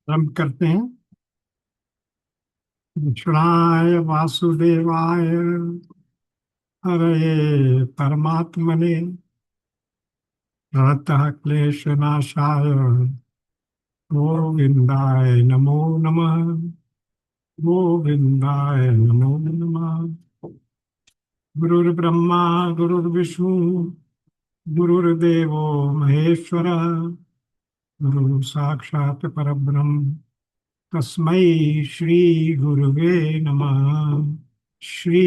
आरंभ करते हैं। कृष्णाय वासुदेवाय हरे परमात्मने प्रणतः क्लेशनाशाय गोविंदाय नमो नमः। गोविंदाय नमो नमः। गुरुर्ब्रह्मा गुरुर्विष्णु गुरुर्देवो महेश्वरः गुरु साक्षात् परब्रह्म तस्मै श्री गुरुवे नमः। श्री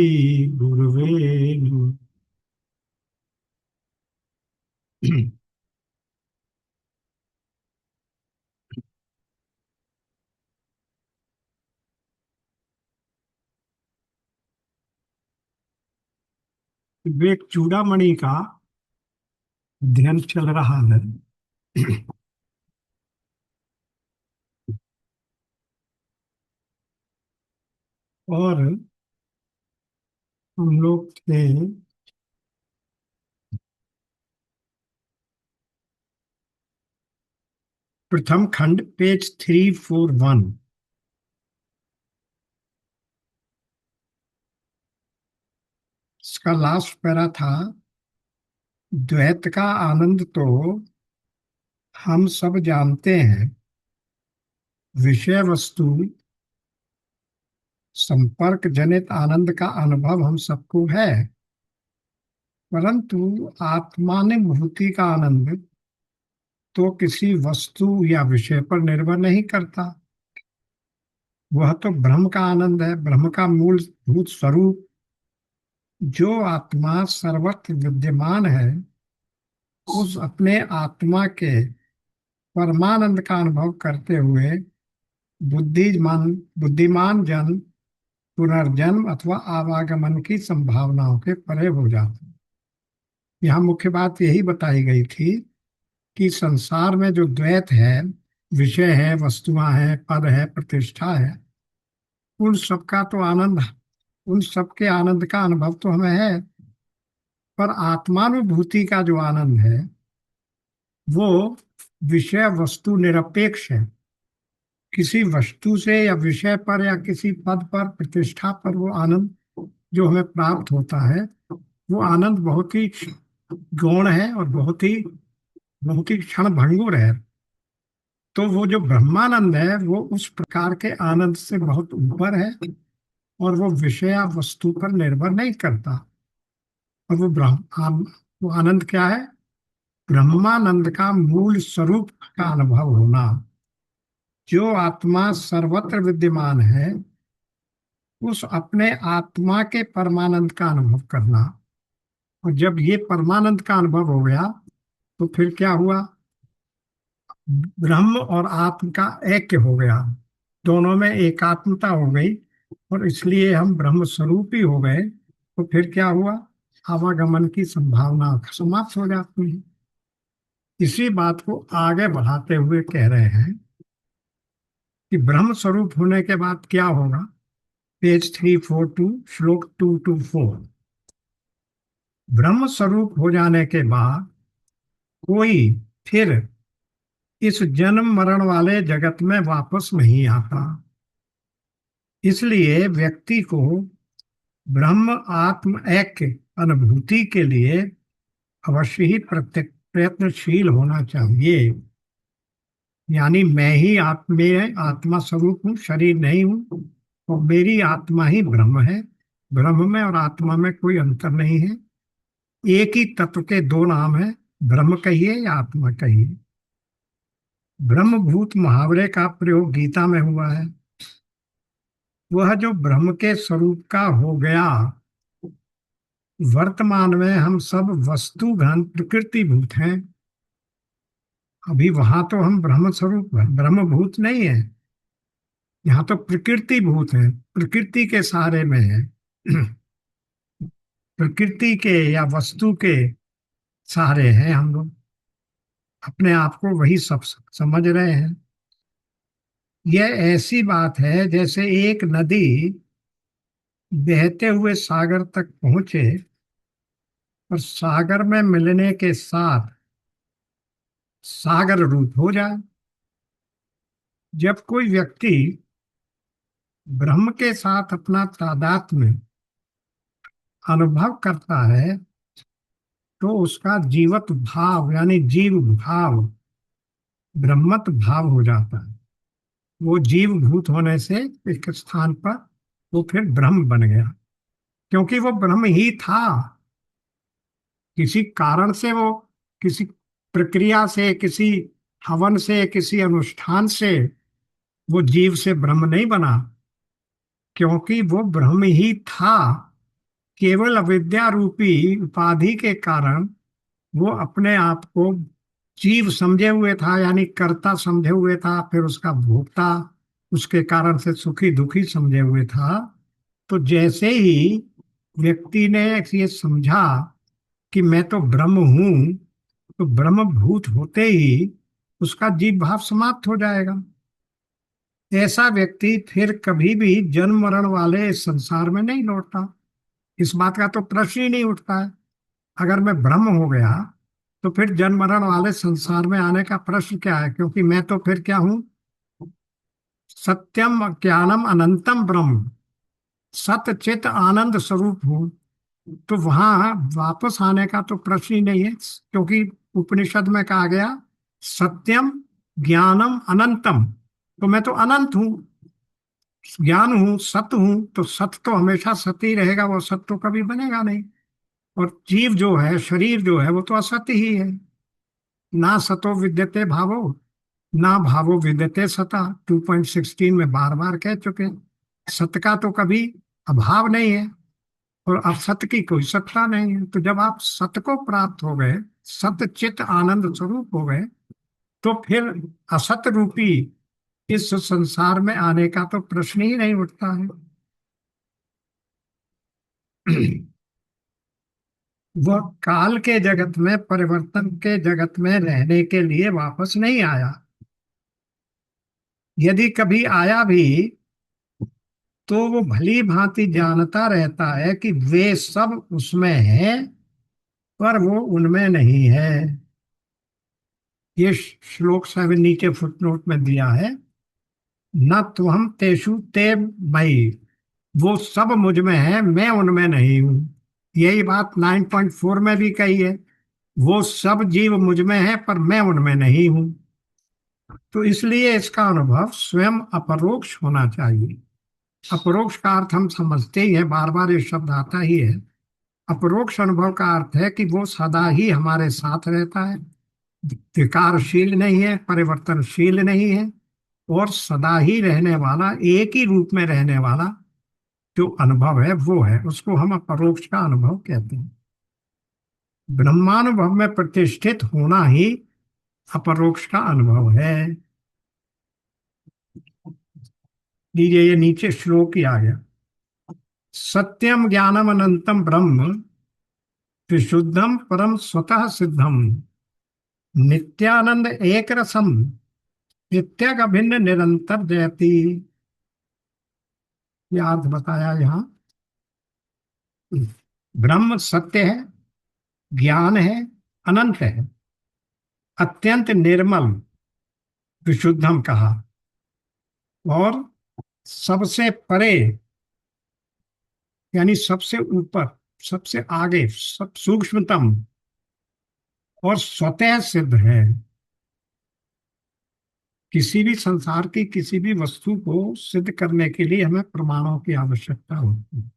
गुरुवे नमः। विवेक चूड़ामणि का अध्ययन चल रहा है। और हम लोग थे प्रथम खंड पेज 341। इसका लास्ट पैरा था, द्वैत का आनंद तो हम सब जानते हैं, विषय वस्तु संपर्क जनित आनंद का अनुभव हम सबको है, परंतु आत्मानुभूति का आनंद तो किसी वस्तु या विषय पर निर्भर नहीं करता। वह तो ब्रह्म का आनंद है, ब्रह्म का मूलभूत स्वरूप। जो आत्मा सर्वत्र विद्यमान है, उस अपने आत्मा के परमानंद का अनुभव करते हुए बुद्धिमान बुद्धिमान जन पुनर्जन्म अथवा आवागमन की संभावनाओं के परे हो जाते हैं। यहाँ मुख्य बात यही बताई गई थी कि संसार में जो द्वैत है, विषय है, वस्तुएं हैं, पद है, प्रतिष्ठा है, उन सबका तो आनंद, उन सबके आनंद का अनुभव तो हमें है, पर आत्मानुभूति का जो आनंद है वो विषय वस्तु निरपेक्ष है। किसी वस्तु से या विषय पर या किसी पद पर, प्रतिष्ठा पर वो आनंद जो हमें प्राप्त होता है, वो आनंद बहुत ही गौण है और बहुत ही क्षण भंगुर है। तो वो जो ब्रह्मानंद है वो उस प्रकार के आनंद से बहुत ऊपर है, और वो विषय या वस्तु पर निर्भर नहीं करता। और वो आनंद क्या है? ब्रह्मानंद का मूल स्वरूप का अनुभव होना। जो आत्मा सर्वत्र विद्यमान है, उस अपने आत्मा के परमानंद का अनुभव करना। और जब ये परमानंद का अनुभव हो गया तो फिर क्या हुआ? ब्रह्म और आत्म का ऐक्य हो गया, दोनों में एकात्मता हो गई, और इसलिए हम ब्रह्म स्वरूप ही हो गए। तो फिर क्या हुआ? आवागमन की संभावना समाप्त हो जाती है। इसी बात को आगे बढ़ाते हुए कह रहे हैं कि ब्रह्म स्वरूप होने के बाद क्या होगा। पेज 342 श्लोक 224। ब्रह्म स्वरूप हो जाने के बाद कोई फिर इस जन्म मरण वाले जगत में वापस नहीं आता। इसलिए व्यक्ति को ब्रह्म आत्म ऐक्य अनुभूति के लिए अवश्य ही प्रयत्नशील होना चाहिए। यानी मैं ही आत्मा स्वरूप हूँ, शरीर नहीं हूँ, और मेरी आत्मा ही ब्रह्म है। ब्रह्म में और आत्मा में कोई अंतर नहीं है। एक ही तत्व के दो नाम है, ब्रह्म कहिए या आत्मा कहिए। ब्रह्मभूत मुहावरे का प्रयोग गीता में हुआ है। वह जो ब्रह्म के स्वरूप का हो गया, वर्तमान में हम सब वस्तु घन प्रकृति भूत हैं। अभी वहां तो हम ब्रह्म स्वरूप ब्रह्मभूत नहीं है, यहाँ तो प्रकृति भूत है, प्रकृति के सहारे में है। प्रकृति के या वस्तु के सहारे हैं हम लोग, अपने आप को वही सब समझ रहे हैं। यह ऐसी बात है जैसे एक नदी बहते हुए सागर तक पहुंचे और सागर में मिलने के साथ सागर रूप हो जाए। जब कोई व्यक्ति ब्रह्म के साथ अपना तादात्म्य अनुभव करता है तो उसका जीवत भाव यानी जीव भाव ब्रह्मत भाव हो जाता है। वो जीव भूत होने से एक स्थान पर वो फिर ब्रह्म बन गया, क्योंकि वो ब्रह्म ही था। किसी कारण से वो, किसी प्रक्रिया से, किसी हवन से, किसी अनुष्ठान से वो जीव से ब्रह्म नहीं बना, क्योंकि वो ब्रह्म ही था। केवल अविद्या रूपी उपाधि के कारण वो अपने आप को जीव समझे हुए था, यानी कर्ता समझे हुए था, फिर उसका भोक्ता, उसके कारण से सुखी दुखी समझे हुए था। तो जैसे ही व्यक्ति ने ये समझा कि मैं तो ब्रह्म हूं, तो ब्रह्म भूत होते ही उसका जीव भाव समाप्त हो जाएगा। ऐसा व्यक्ति फिर कभी भी जन्म मरण वाले इस संसार में नहीं लौटता। इस बात का तो प्रश्न ही नहीं उठता है। अगर मैं ब्रह्म हो गया तो फिर जन्म मरण वाले संसार में आने का प्रश्न क्या है, क्योंकि मैं तो फिर क्या हूं? सत्यम ज्ञानम अनंतम ब्रह्म, सत चित आनंद स्वरूप हूं। तो वहां वापस आने का तो प्रश्न ही नहीं है, क्योंकि उपनिषद में कहा गया सत्यम ज्ञानम अनंतम। तो मैं तो अनंत हूँ, ज्ञान हूँ, सत्य हूँ। तो सत्य तो हमेशा सत्य ही रहेगा, वो सत्य तो कभी बनेगा नहीं। और जीव जो है, शरीर जो है, वो तो असत्य ही है। ना सतो विद्यते भावो, ना भावो विद्यते सता, 2.16 में बार बार कह चुके हैं। सत्य का तो कभी अभाव नहीं है और असत्य की कोई सत्ता नहीं है। तो जब आप सत्य को प्राप्त हो गए, सत्य चित आनंद स्वरूप हो गए, तो फिर असत रूपी इस संसार में आने का तो प्रश्न ही नहीं उठता है। वह काल के जगत में, परिवर्तन के जगत में रहने के लिए वापस नहीं आया। यदि कभी आया भी तो वो भली भांति जानता रहता है कि वे सब उसमें हैं, पर वो उनमें नहीं है। ये श्लोक 7 नीचे फुटनोट में दिया है। न त्वहम तेषु ते मयि, वो सब मुझ में है, मैं उनमें नहीं हूं। यही बात 9.4 में भी कही है, वो सब जीव मुझ में है पर मैं उनमें नहीं हूं। तो इसलिए इसका अनुभव स्वयं अपरोक्ष होना चाहिए। अपरोक्ष का अर्थ हम समझते ही है, बार बार ये शब्द आता ही है। अपरोक्ष अनुभव का अर्थ है कि वो सदा ही हमारे साथ रहता है, विकारशील नहीं है, परिवर्तनशील नहीं है, और सदा ही रहने वाला, एक ही रूप में रहने वाला जो अनुभव है वो है, उसको हम अपरोक्ष का अनुभव कहते हैं। ब्रह्मानुभव में प्रतिष्ठित होना ही अपरोक्ष का अनुभव है। लीजिए ये नीचे श्लोक ही आ गया। सत्यम ज्ञानम अनंतम ब्रह्म, विशुद्धम परम स्वतः सिद्धम, नित्यानंद एक रसम, नित्यग अभिन्न निरंतर जयति। ये अर्थ बताया यहाँ। ब्रह्म सत्य है, ज्ञान है, अनंत है, अत्यंत निर्मल, विशुद्धम कहा, और सबसे परे यानी सबसे ऊपर, सबसे आगे, सब सूक्ष्मतम, और स्वतः सिद्ध है। किसी भी संसार की किसी भी वस्तु को सिद्ध करने के लिए हमें प्रमाणों की आवश्यकता होती है,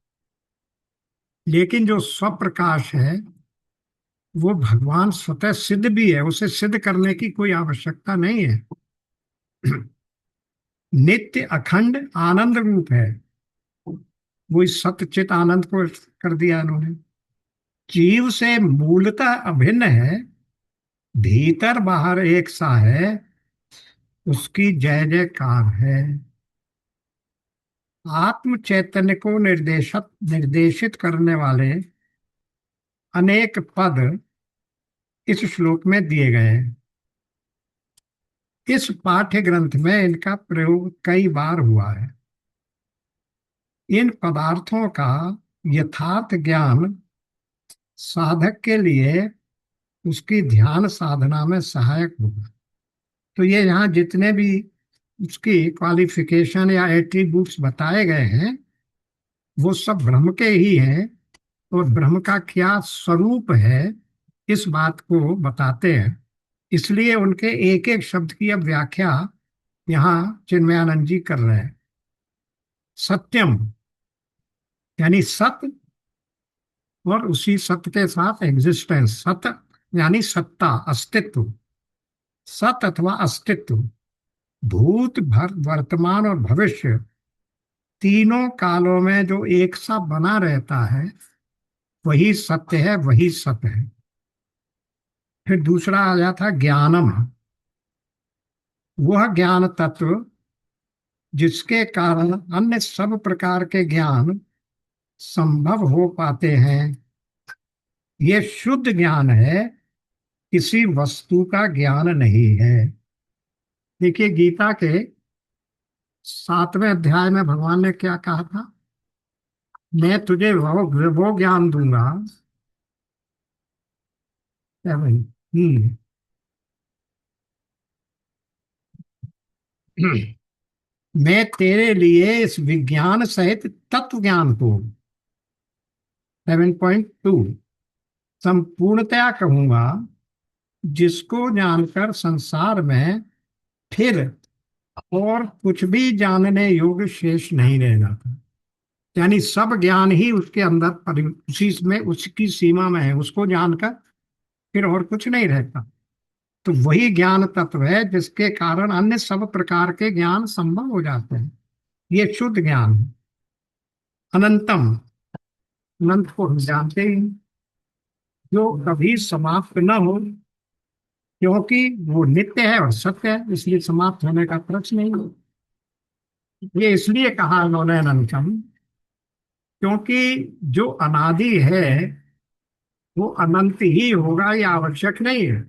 लेकिन जो स्वप्रकाश है वो भगवान स्वतः सिद्ध भी है, उसे सिद्ध करने की कोई आवश्यकता नहीं है। नित्य अखंड आनंद रूप है, वो इस सत्यचित आनंद को कर दिया इन्होंने। जीव से मूलतः अभिन्न है, भीतर बाहर एक सा है, उसकी जय जयकार है। आत्म चैतन्य को निर्देशित करने वाले अनेक पद इस श्लोक में दिए गए हैं। इस पाठ्य ग्रंथ में इनका प्रयोग कई बार हुआ है। इन पदार्थों का यथार्थ ज्ञान साधक के लिए उसकी ध्यान साधना में सहायक होगा। तो ये यहाँ जितने भी उसकी क्वालिफिकेशन या एट्रीब्यूट्स बताए गए हैं, वो सब ब्रह्म के ही हैं। और ब्रह्म का क्या स्वरूप है, इस बात को बताते हैं। इसलिए उनके एक एक शब्द की अब व्याख्या यहाँ चिन्मयानंद जी कर रहे हैं। सत्यम यानी सत्य, और उसी सत्य के साथ एग्जिस्टेंस, सत्य यानी सत्ता, अस्तित्व। सत अथवा अस्तित्व, भूत वर्तमान और भविष्य, तीनों कालों में जो एक सा बना रहता है, वही सत्य है, वही सत्य है। फिर दूसरा आ जाता ज्ञानम, वह ज्ञान तत्व जिसके कारण अन्य सब प्रकार के ज्ञान संभव हो पाते हैं। ये शुद्ध ज्ञान है, किसी वस्तु का ज्ञान नहीं है। देखिए, गीता के 7वें अध्याय में भगवान ने क्या कहा था? मैं तुझे वो ज्ञान दूंगा। क्या भाई? मैं तेरे लिए इस विज्ञान सहित तत्व ज्ञान को, 7.2, संपूर्णतया कहूंगा, जिसको जानकर संसार में फिर और कुछ भी जानने योग्य शेष नहीं रह जाता। यानी सब ज्ञान ही उसके अंदर उसी में, उसकी सीमा में है, उसको जानकर फिर और कुछ नहीं रहता। तो वही ज्ञान तत्व है जिसके कारण अन्य सब प्रकार के ज्ञान संभव हो जाते हैं। ये शुद्ध ज्ञान है। अनंतम, अनंत को हम जानते ही, जो कभी समाप्त न हो, क्योंकि वो नित्य है और सत्य है, इसलिए समाप्त होने का प्रश्न नहीं है। ये इसलिए कहा उन्होंने अनंतम, क्योंकि जो अनादि है वो अनंत ही होगा, ये आवश्यक नहीं है।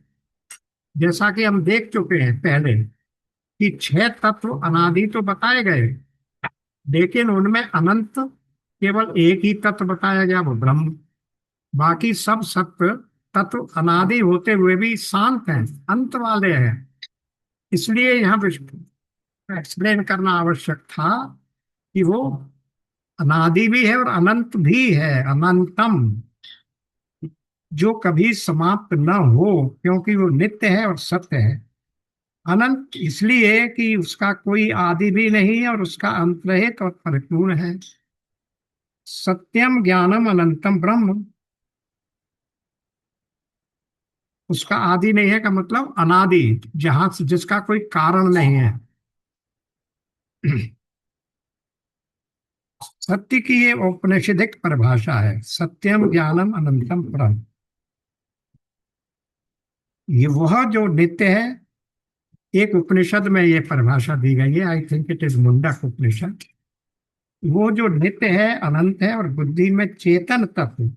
जैसा कि हम देख चुके हैं पहले कि 6 तत्व अनादि तो बताए गए, लेकिन उनमें अनंत केवल एक ही तत्व बताया गया, वो ब्रह्म। बाकी सब सत्व तत्व अनादि होते हुए भी शांत हैं, अंत वाले हैं। इसलिए यहाँ एक्सप्लेन करना आवश्यक था कि वो अनादि भी है और अनंत भी है, अनंतम, जो कभी समाप्त न हो, क्योंकि वो नित्य है और सत्य है। अनंत इसलिए कि उसका कोई आदि भी नहीं है और उसका अंत रहित और परिपूर्ण है। सत्यम ज्ञानम अनंतम ब्रह्म, उसका आदि नहीं है का मतलब अनादि, जहां से जिसका कोई कारण नहीं है। सत्य की ये औपनिषदिक परिभाषा है, सत्यम ज्ञानम अनंतम ब्रह्म। ये वह जो नित्य है, एक उपनिषद में ये परिभाषा दी गई है, I think it is Mundaka Upanishad. वो जो नित्य है, अनंत है और बुद्धि में चेतन तत्व,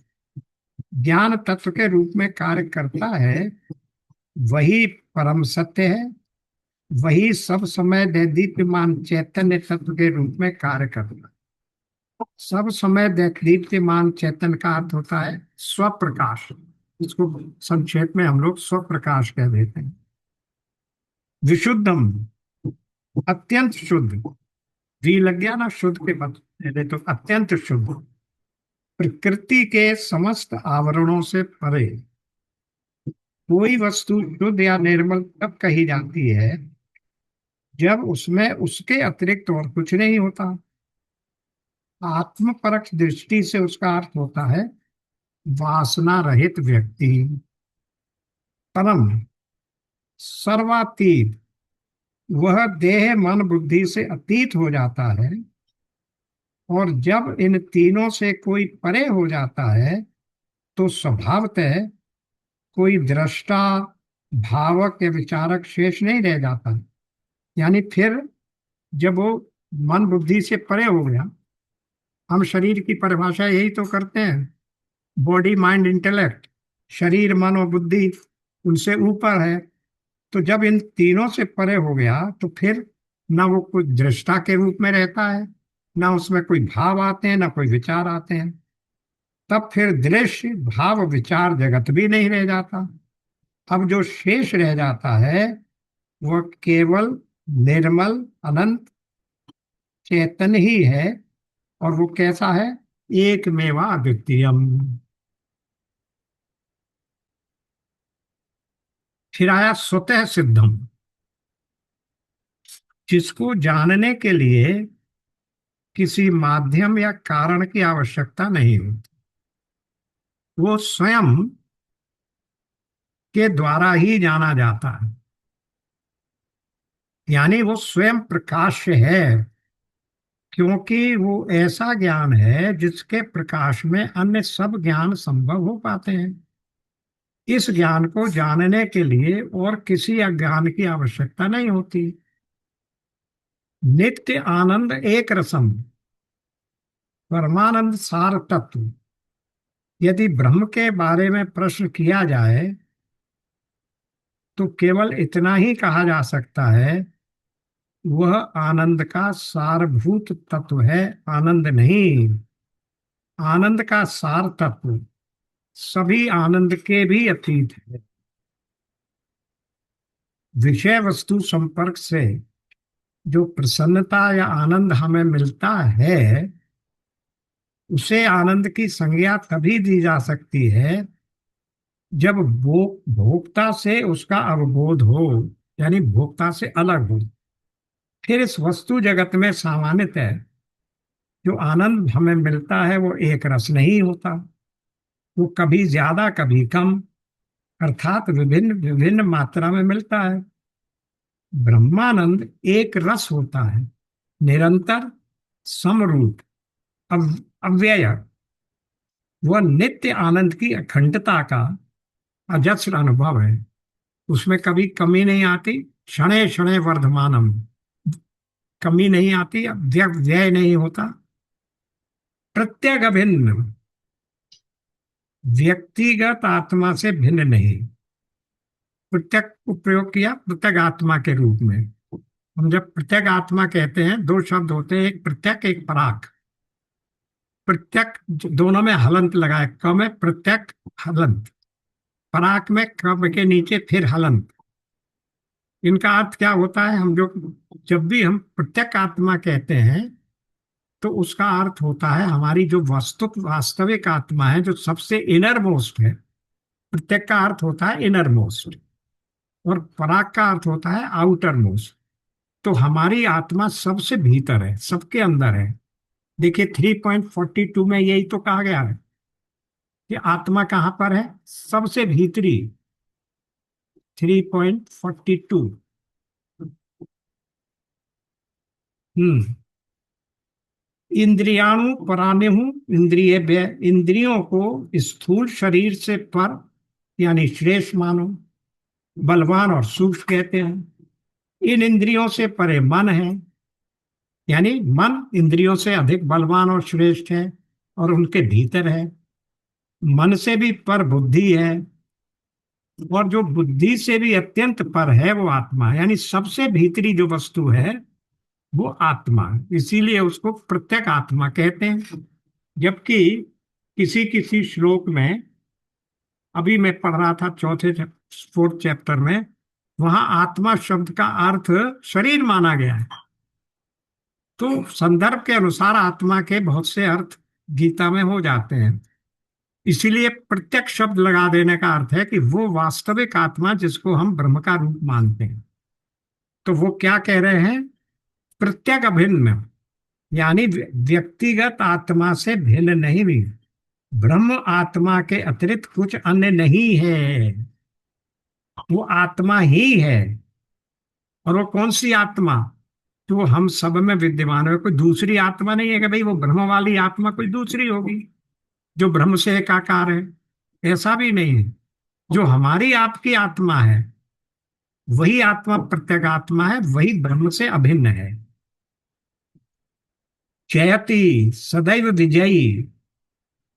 ज्ञान तत्व के रूप में कार्य करता है, वही परम सत्य है। वही सब समय दैदीप्यमान चैतन्य तत्व के रूप में कार्य करता है। सब समय दैदीप्यमान चैतन्य का अर्थ होता है स्वप्रकाश। इसको संक्षेप में हम लोग स्वप्रकाश कह देते हैं। विशुद्धम, अत्यंत शुद्ध। भी लग गया ना शुद्ध के पहले, तो अत्यंत शुद्ध, प्रकृति के समस्त आवरणों से परे। कोई वस्तु शुद्ध या निर्मल तब कही जाती है जब उसमें उसके अतिरिक्त और कुछ नहीं होता। आत्मपरक दृष्टि से उसका अर्थ होता है वासना रहित व्यक्ति। परम, सर्वातीत, वह देह मन बुद्धि से अतीत हो जाता है। और जब इन तीनों से कोई परे हो जाता है, तो स्वभावतः कोई दृष्टा, भावक या विचारक शेष नहीं रह जाता। यानी फिर जब वो मन बुद्धि से परे हो गया, हम शरीर की परिभाषा यही तो करते हैं, बॉडी माइंड इंटेलेक्ट, शरीर मन और बुद्धि उनसे ऊपर है। तो जब इन तीनों से परे हो गया, तो फिर ना वो कुछ दृष्टा के रूप में रहता है, ना उसमें कोई भाव आते हैं, ना कोई विचार आते हैं। तब फिर दृश्य भाव विचार जगत भी नहीं रह जाता। अब जो शेष रह जाता है वह केवल निर्मल अनंत चेतन ही है। और वो कैसा है? एकमेवा अद्वितीयम। फिर आया स्वतः सिद्धम, जिसको जानने के लिए किसी माध्यम या कारण की आवश्यकता नहीं होती। वो स्वयं के द्वारा ही जाना जाता है। यानी वो स्वयं प्रकाश्य है, क्योंकि वो ऐसा ज्ञान है जिसके प्रकाश में अन्य सब ज्ञान संभव हो पाते हैं। इस ज्ञान को जानने के लिए और किसी अज्ञान की आवश्यकता नहीं होती। नित्य आनंद एक रसम, परमानंद सार तत्व। यदि ब्रह्म के बारे में प्रश्न किया जाए तो केवल इतना ही कहा जा सकता है, वह आनंद का सारभूत तत्व है, आनंद नहीं। आनंद का सार तत्व सभी आनंद के भी अतीत है। विषय वस्तु संपर्क से जो प्रसन्नता या आनंद हमें मिलता है, उसे आनंद की संज्ञा तभी दी जा सकती है जब वो भोक्ता से उसका अवबोध हो, यानी भोक्ता से अलग हो। फिर इस वस्तु जगत में सामान्यतः जो आनंद हमें मिलता है वो एक रस नहीं होता। वो कभी ज्यादा कभी कम, अर्थात विभिन्न विभिन्न मात्रा में मिलता है। ब्रह्मानंद एक रस होता है, निरंतर, समरूप, अव्यय। वह नित्य आनंद की अखंडता का अजस्र अनुभव है। उसमें कभी कमी नहीं आती। क्षणे क्षणे वर्धमानम, कमी नहीं आती, व्यय व्यय नहीं होता। प्रत्येक अभिन्न, व्यक्तिगत आत्मा से भिन्न नहीं। प्रत्यक को प्रयोग किया प्रत्येक आत्मा के रूप में। हम जब प्रत्येक आत्मा कहते हैं, दो शब्द होते हैं, एक प्रत्यक एक पराक। प्रत्यक दोनों में हलंत लगाए, क में प्रत्यक हलंत, पराक में क के नीचे फिर हलंत। इनका अर्थ क्या होता है? हम जो जब भी हम प्रत्यक आत्मा कहते हैं तो उसका अर्थ होता है हमारी जो वास्तविक आत्मा है, जो सबसे इनर मोस्ट है। प्रत्यक का अर्थ होता है इनर मोस्ट, और पराग का अर्थ होता है आउटर मोस्ट। तो हमारी आत्मा सबसे भीतर है, सबके अंदर है। देखिए 3.42 में यही तो कहा गया है कि आत्मा कहाँ पर है? सबसे भीतरी। 3.42। हम्म। इंद्रियाणु परानेहु, इंद्रिय व्यय, इंद्रियों को स्थूल शरीर से पर यानी श्रेष्ठ मानो, बलवान और सूक्ष्म कहते हैं। इन इंद्रियों से परे मन है, यानी मन इंद्रियों से अधिक बलवान और श्रेष्ठ है और उनके भीतर है। मन से भी पर बुद्धि है, और जो बुद्धि से भी अत्यंत पर है वो आत्मा, यानी सबसे भीतरी जो वस्तु है वो आत्मा। इसीलिए उसको प्रत्यक आत्मा कहते हैं। जबकि किसी किसी श्लोक में, अभी मैं पढ़ रहा था चौथे 4th चैप्टर में, वहां आत्मा शब्द का अर्थ शरीर माना गया है। तो संदर्भ के अनुसार आत्मा के बहुत से अर्थ गीता में हो जाते हैं। इसीलिए प्रत्यक्ष शब्द लगा देने का अर्थ है कि वो वास्तविक आत्मा जिसको हम ब्रह्म का रूप मानते हैं। तो वो क्या कह रहे हैं? प्रत्यक अभिन्न, यानी व्यक्तिगत आत्मा से भिन्न नहीं भी। ब्रह्म आत्मा के अतिरिक्त कुछ अन्य नहीं है, वो आत्मा ही है। और वो कौन सी आत्मा? जो हम सब में विद्यमान है। कोई दूसरी आत्मा नहीं है कि भाई वो ब्रह्म वाली आत्मा कोई दूसरी होगी जो ब्रह्म से एकाकार है, ऐसा भी नहीं है। जो हमारी आपकी आत्मा है वही आत्मा प्रत्येक आत्मा है, वही ब्रह्म से अभिन्न है। जयति सदैव विजयी,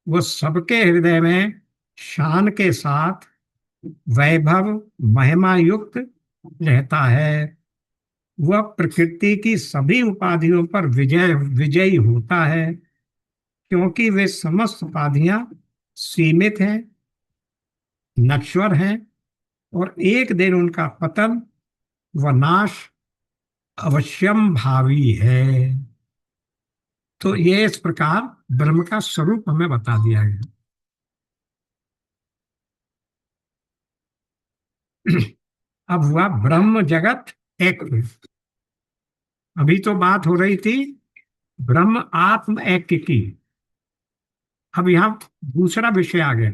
वो सबके हृदय में शान के साथ वैभव महिमा युक्त रहता है। वह प्रकृति की सभी उपाधियों पर विजयी होता है, क्योंकि वे समस्त उपाधियां सीमित हैं, नश्वर हैं, और एक दिन उनका पतन व नाश अवश्यम भावी है। तो ये इस प्रकार ब्रह्म का स्वरूप हमें बता दिया गया। अब हुआ ब्रह्म जगत एक। अभी तो बात हो रही थी ब्रह्म आत्म एक की। अब यहाँ दूसरा विषय आ गया।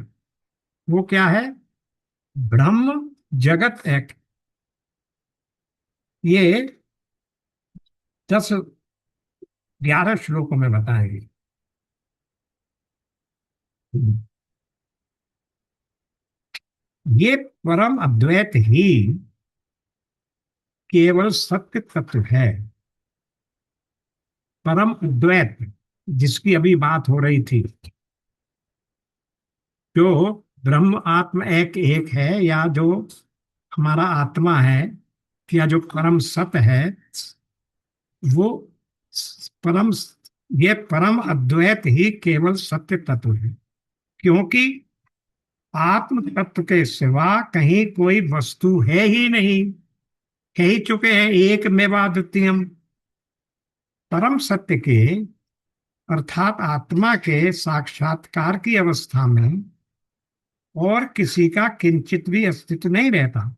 वो क्या है? ब्रह्म जगत एक। ये 10-11 श्लोकों में बताएंगे। ये परम अद्वैत ही केवल सत्य तत्व है। परम अद्वैत जिसकी अभी बात हो रही थी, जो ब्रह्म आत्म एक एक है, या जो हमारा आत्मा है, या जो परम सत्य है, वो परम ये परम अद्वैत ही केवल सत्य तत्व है। क्योंकि आत्म तत्व के सिवा कहीं कोई वस्तु है ही नहीं। कह ही चुके हैं एक मेवा द्वितीयम। परम सत्य के अर्थात आत्मा के साक्षात्कार की अवस्था में और किसी का किंचित भी अस्तित्व नहीं रहता।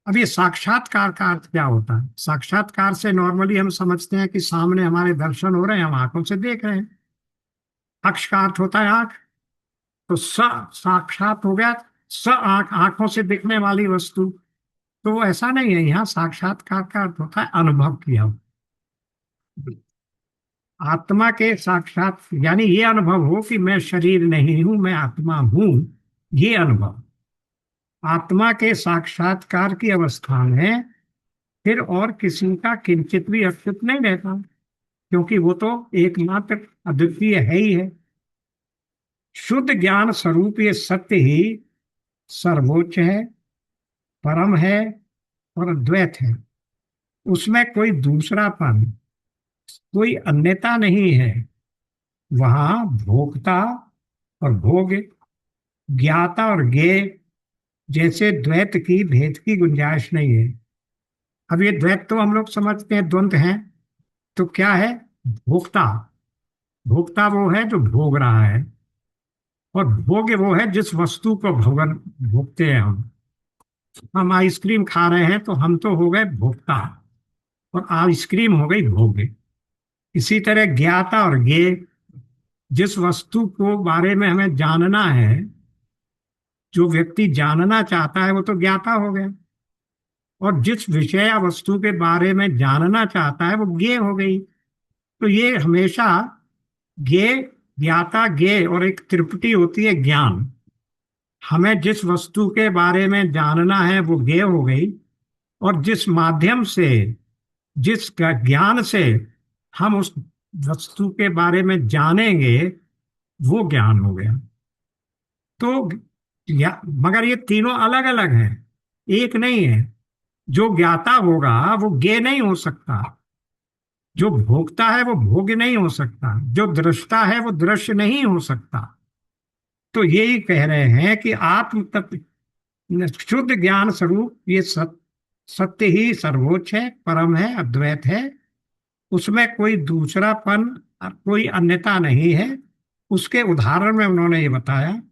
अब ये साक्षात्कार का अर्थ क्या होता है? साक्षात्कार से नॉर्मली हम समझते हैं कि सामने हमारे दर्शन हो रहे हैं, हम आंखों से देख रहे हैं। अक्ष का अर्थ होता है आंख। तो साक्षात हो गया। आंख, आंखों से दिखने वाली वस्तु। तो वो ऐसा नहीं है। यहाँ साक्षात्कार का अर्थ होता है अनुभव किया हुआ। आत्मा के साक्षात यानी ये अनुभव हो कि मैं शरीर नहीं हूं, मैं आत्मा हूं। ये अनुभव आत्मा के साक्षात्कार की अवस्था में फिर और किसी का किंचित भी अस्तित्व नहीं रहता। क्योंकि वो तो एकमात्र अद्वितीय है ही है। शुद्ध ज्ञान स्वरूप ये सत्य ही सर्वोच्च है, परम है और अद्वैत है। उसमें कोई दूसरापन, कोई अन्यता नहीं है। वहां भोक्ता और भोग, ज्ञाता और ज्ञेय जैसे द्वैत की भेद की गुंजाइश नहीं है। अब ये द्वैत तो हम लोग समझते हैं द्वंद्व हैं। तो क्या है? भोक्ता। भोक्ता वो है जो भोग रहा है, और भोग्य वो है जिस वस्तु को भोगन भोगते हैं हम आइसक्रीम खा रहे हैं तो हम तो हो गए भोक्ता, और आइसक्रीम हो गई भोग्य। इसी तरह ज्ञाता और ज्ञेय, जिस वस्तु को बारे में हमें जानना है, जो व्यक्ति जानना चाहता है वो तो ज्ञाता हो गया। और जिस विषय या वस्तु के बारे में जानना चाहता है वो ज्ञेय हो गई। तो ये हमेशा ज्ञेय, ज्ञाता, ज्ञेय और एक त्रिपुटी होती है ज्ञान। हमें जिस वस्तु के बारे में जानना है वो ज्ञेय हो गई, और जिस माध्यम से, जिस ज्ञान से हम उस वस्तु के बारे में जानेंगे वो ज्ञान हो गया। तो मगर ये तीनों अलग अलग हैं, एक नहीं है। जो ज्ञाता होगा वो ज्ञेय नहीं हो सकता। जो भोगता है वो भोग्य नहीं हो सकता। जो दृष्टा है वो दृश्य नहीं हो सकता। तो यही कह रहे हैं कि आत्म तत्व शुद्ध ज्ञान स्वरूप ये सत्य ही सर्वोच्च है, परम है, अद्वैत है। उसमें कोई दूसरापन, कोई अन्यता नहीं है। उसके उदाहरण में उन्होंने ये बताया,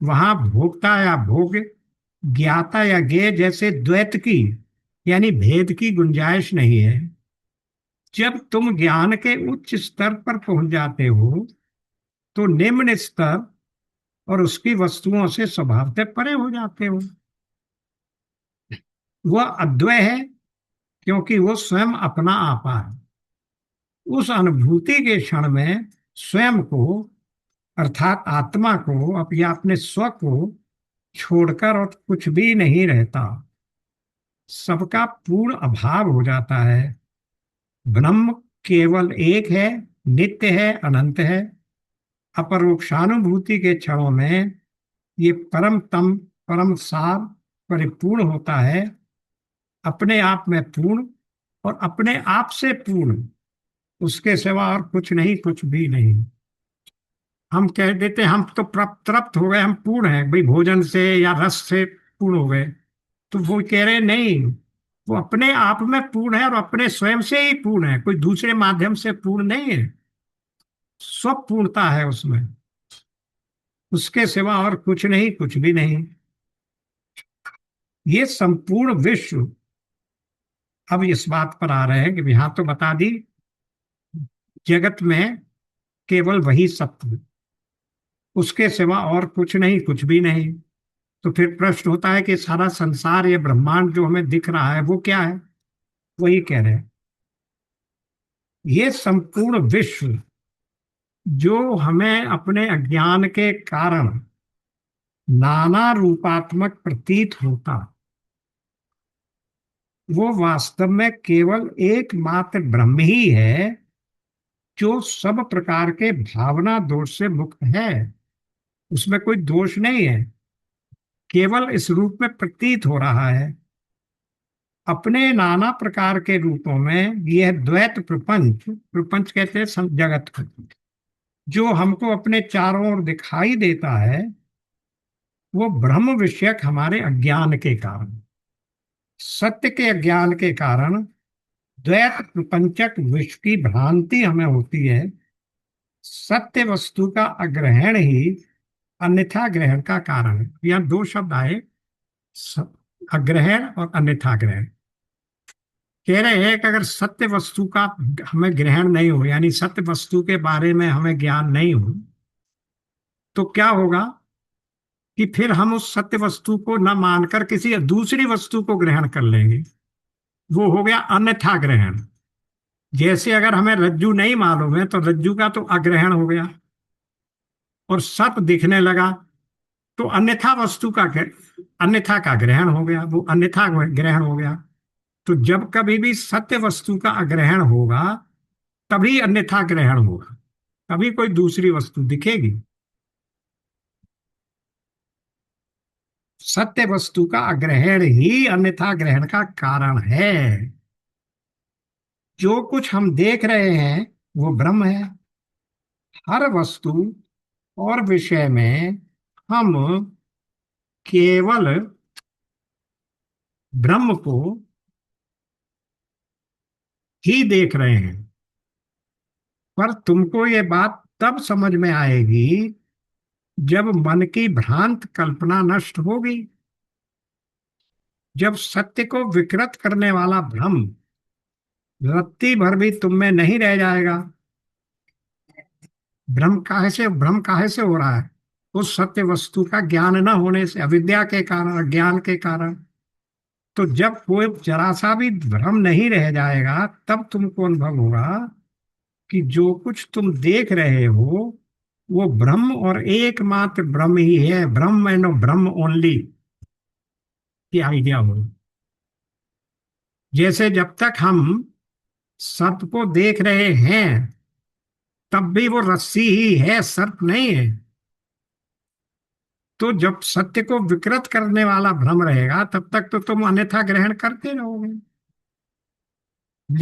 वहां भोक्ता या भोग, ज्ञाता या ज्ञेय जैसे द्वैत की यानी भेद की गुंजाइश नहीं है। जब तुम ज्ञान के उच्च स्तर पर पहुंच जाते हो तो निम्न स्तर और उसकी वस्तुओं से स्वभावतः परे हो जाते हो। वह अद्वय है क्योंकि वो स्वयं अपना आपा है। उस अनुभूति के क्षण में स्वयं को अर्थात आत्मा को या अपने स्व को छोड़कर और कुछ भी नहीं रहता। सबका पूर्ण अभाव हो जाता है। ब्रह्म केवल एक है, नित्य है, अनंत है। अपरोक्षानुभूति के क्षणों में ये परम तम, परम सार परिपूर्ण होता है, अपने आप में पूर्ण और अपने आप से पूर्ण। उसके सिवा और कुछ नहीं, कुछ भी नहीं। हम कह देते हम तो तृप्त हो गए, हम पूर्ण हैं भाई, भोजन से या रस से पूर्ण हो गए। तो वो कह रहे नहीं, वो अपने आप में पूर्ण है और अपने स्वयं से ही पूर्ण है, कोई दूसरे माध्यम से पूर्ण नहीं है। स्व पूर्णता है उसमें, उसके सिवा और कुछ नहीं, कुछ भी नहीं। ये संपूर्ण विश्व, अब इस बात पर आ रहे हैं कि यहां तो बता दी जगत में केवल वही सत्य, उसके सिवा और कुछ नहीं, कुछ भी नहीं। तो फिर प्रश्न होता है कि सारा संसार, ये ब्रह्मांड जो हमें दिख रहा है वो क्या है? वही कह रहे हैं, ये संपूर्ण विश्व जो हमें अपने अज्ञान के कारण नाना रूपात्मक प्रतीत होता, वो वास्तव में केवल एकमात्र ब्रह्म ही है, जो सब प्रकार के भावना दोष से मुक्त है। उसमें कोई दोष नहीं है, केवल इस रूप में प्रतीत हो रहा है। अपने नाना प्रकार के रूपों में यह द्वैत प्रपंच, प्रपंच कहते हैं जगत को, जो हमको अपने चारों ओर दिखाई देता है, वो ब्रह्म विषयक हमारे अज्ञान के कारण, सत्य के अज्ञान के कारण द्वैत प्रपंचक विश्व की भ्रांति हमें होती है। सत्य वस्तु का अग्रहण ही अन्यथा ग्रहण का कारण है। यहाँ दो शब्द आए, स- अग्रहण और अन्यथा ग्रहण। कह रहे हैं कि अगर सत्य वस्तु का हमें ग्रहण नहीं हो, यानी सत्य वस्तु के बारे में हमें ज्ञान नहीं हो, तो क्या होगा कि फिर हम उस सत्य वस्तु को न मानकर किसी दूसरी वस्तु को ग्रहण कर लेंगे। वो हो गया अन्यथा ग्रहण। जैसे अगर हमें रज्जू नहीं मालूम है तो रज्जू का तो अग्रहण हो गया, और सर्प दिखने लगा तो अन्यथा वस्तु का अन्यथा का ग्रहण हो गया, वो अन्यथा ग्रहण हो गया। तो जब कभी भी सत्य वस्तु का अग्रहण होगा, तभी अन्यथा ग्रहण होगा, तभी कोई दूसरी वस्तु दिखेगी। सत्य वस्तु का अग्रहण ही अन्यथा ग्रहण का कारण है। जो कुछ हम देख रहे हैं वो ब्रह्म है। हर वस्तु और विषय में हम केवल ब्रह्म को ही देख रहे हैं। पर तुमको ये बात तब समझ में आएगी जब मन की भ्रांत कल्पना नष्ट होगी, जब सत्य को विकृत करने वाला भ्रम रत्ती भर भी तुम में नहीं रह जाएगा। भ्रम काहे से हो रहा है? उस सत्य वस्तु का ज्ञान न होने से, अविद्या के कारण, अज्ञान के कारण। तो जब कोई जरा सा भी भ्रम नहीं रह जाएगा, तब तुमको अनुभव होगा कि जो कुछ तुम देख रहे हो वो ब्रह्म और एकमात्र ब्रह्म ही है। ब्रह्म एंड ब्रह्म ओनली की आइडिया हो। जैसे जब तक हम सर्प को देख रहे हैं, तब भी वो रस्सी ही है, सर्प नहीं है। तो जब सत्य को विकृत करने वाला भ्रम रहेगा, तब तक तो तुम अन्यथा ग्रहण करते रहोगे।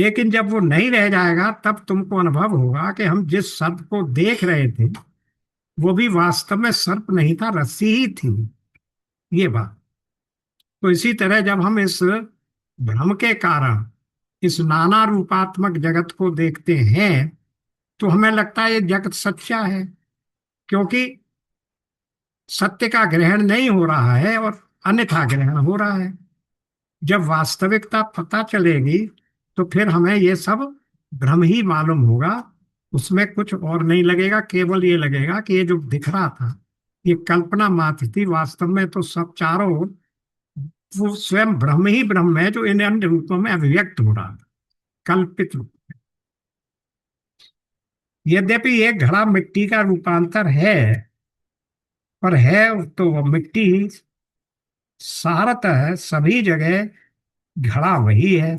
लेकिन जब वो नहीं रह जाएगा, तब तुमको अनुभव होगा कि हम जिस सर्प को देख रहे थे वो भी वास्तव में सर्प नहीं था, रस्सी ही थी। ये बात। तो इसी तरह जब हम इस भ्रम के कारण इस नाना रूपात्मक जगत को देखते हैं, तो हमें लगता है ये जगत सच्चा है, क्योंकि सत्य का ग्रहण नहीं हो रहा है और अन्यथा ग्रहण हो रहा है। जब वास्तविकता पता चलेगी, तो फिर हमें ये सब भ्रम ही मालूम होगा। उसमें कुछ और नहीं लगेगा, केवल ये लगेगा कि ये जो दिख रहा था ये कल्पना मात्र थी। वास्तव में तो सब चारों ओर वो स्वयं ब्रह्म ही ब्रह्म है, जो इन अन्य रूपों में अभिव्यक्त हो रहा था, कल्पित रूप। यद्यपि ये घड़ा मिट्टी का रूपांतर है, पर है तो वो मिट्टी ही। सारतः सभी जगह घड़ा वही है।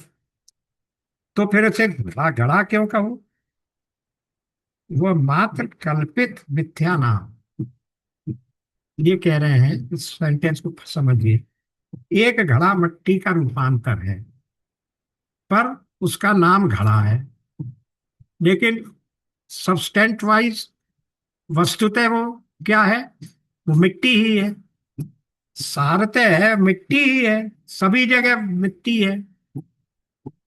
तो फिर उसे घड़ा घड़ा क्यों कहो? वह मात्र कल्पित मिथ्या नाम। ये कह रहे हैं, इस सेंटेंस को समझिए। एक घड़ा मिट्टी का रूपांतर है, पर उसका नाम घड़ा है। लेकिन सब्सटेंट वाइज, वस्तुतः वो क्या है? वो मिट्टी ही है। सारतः है मिट्टी ही है, सभी जगह मिट्टी है।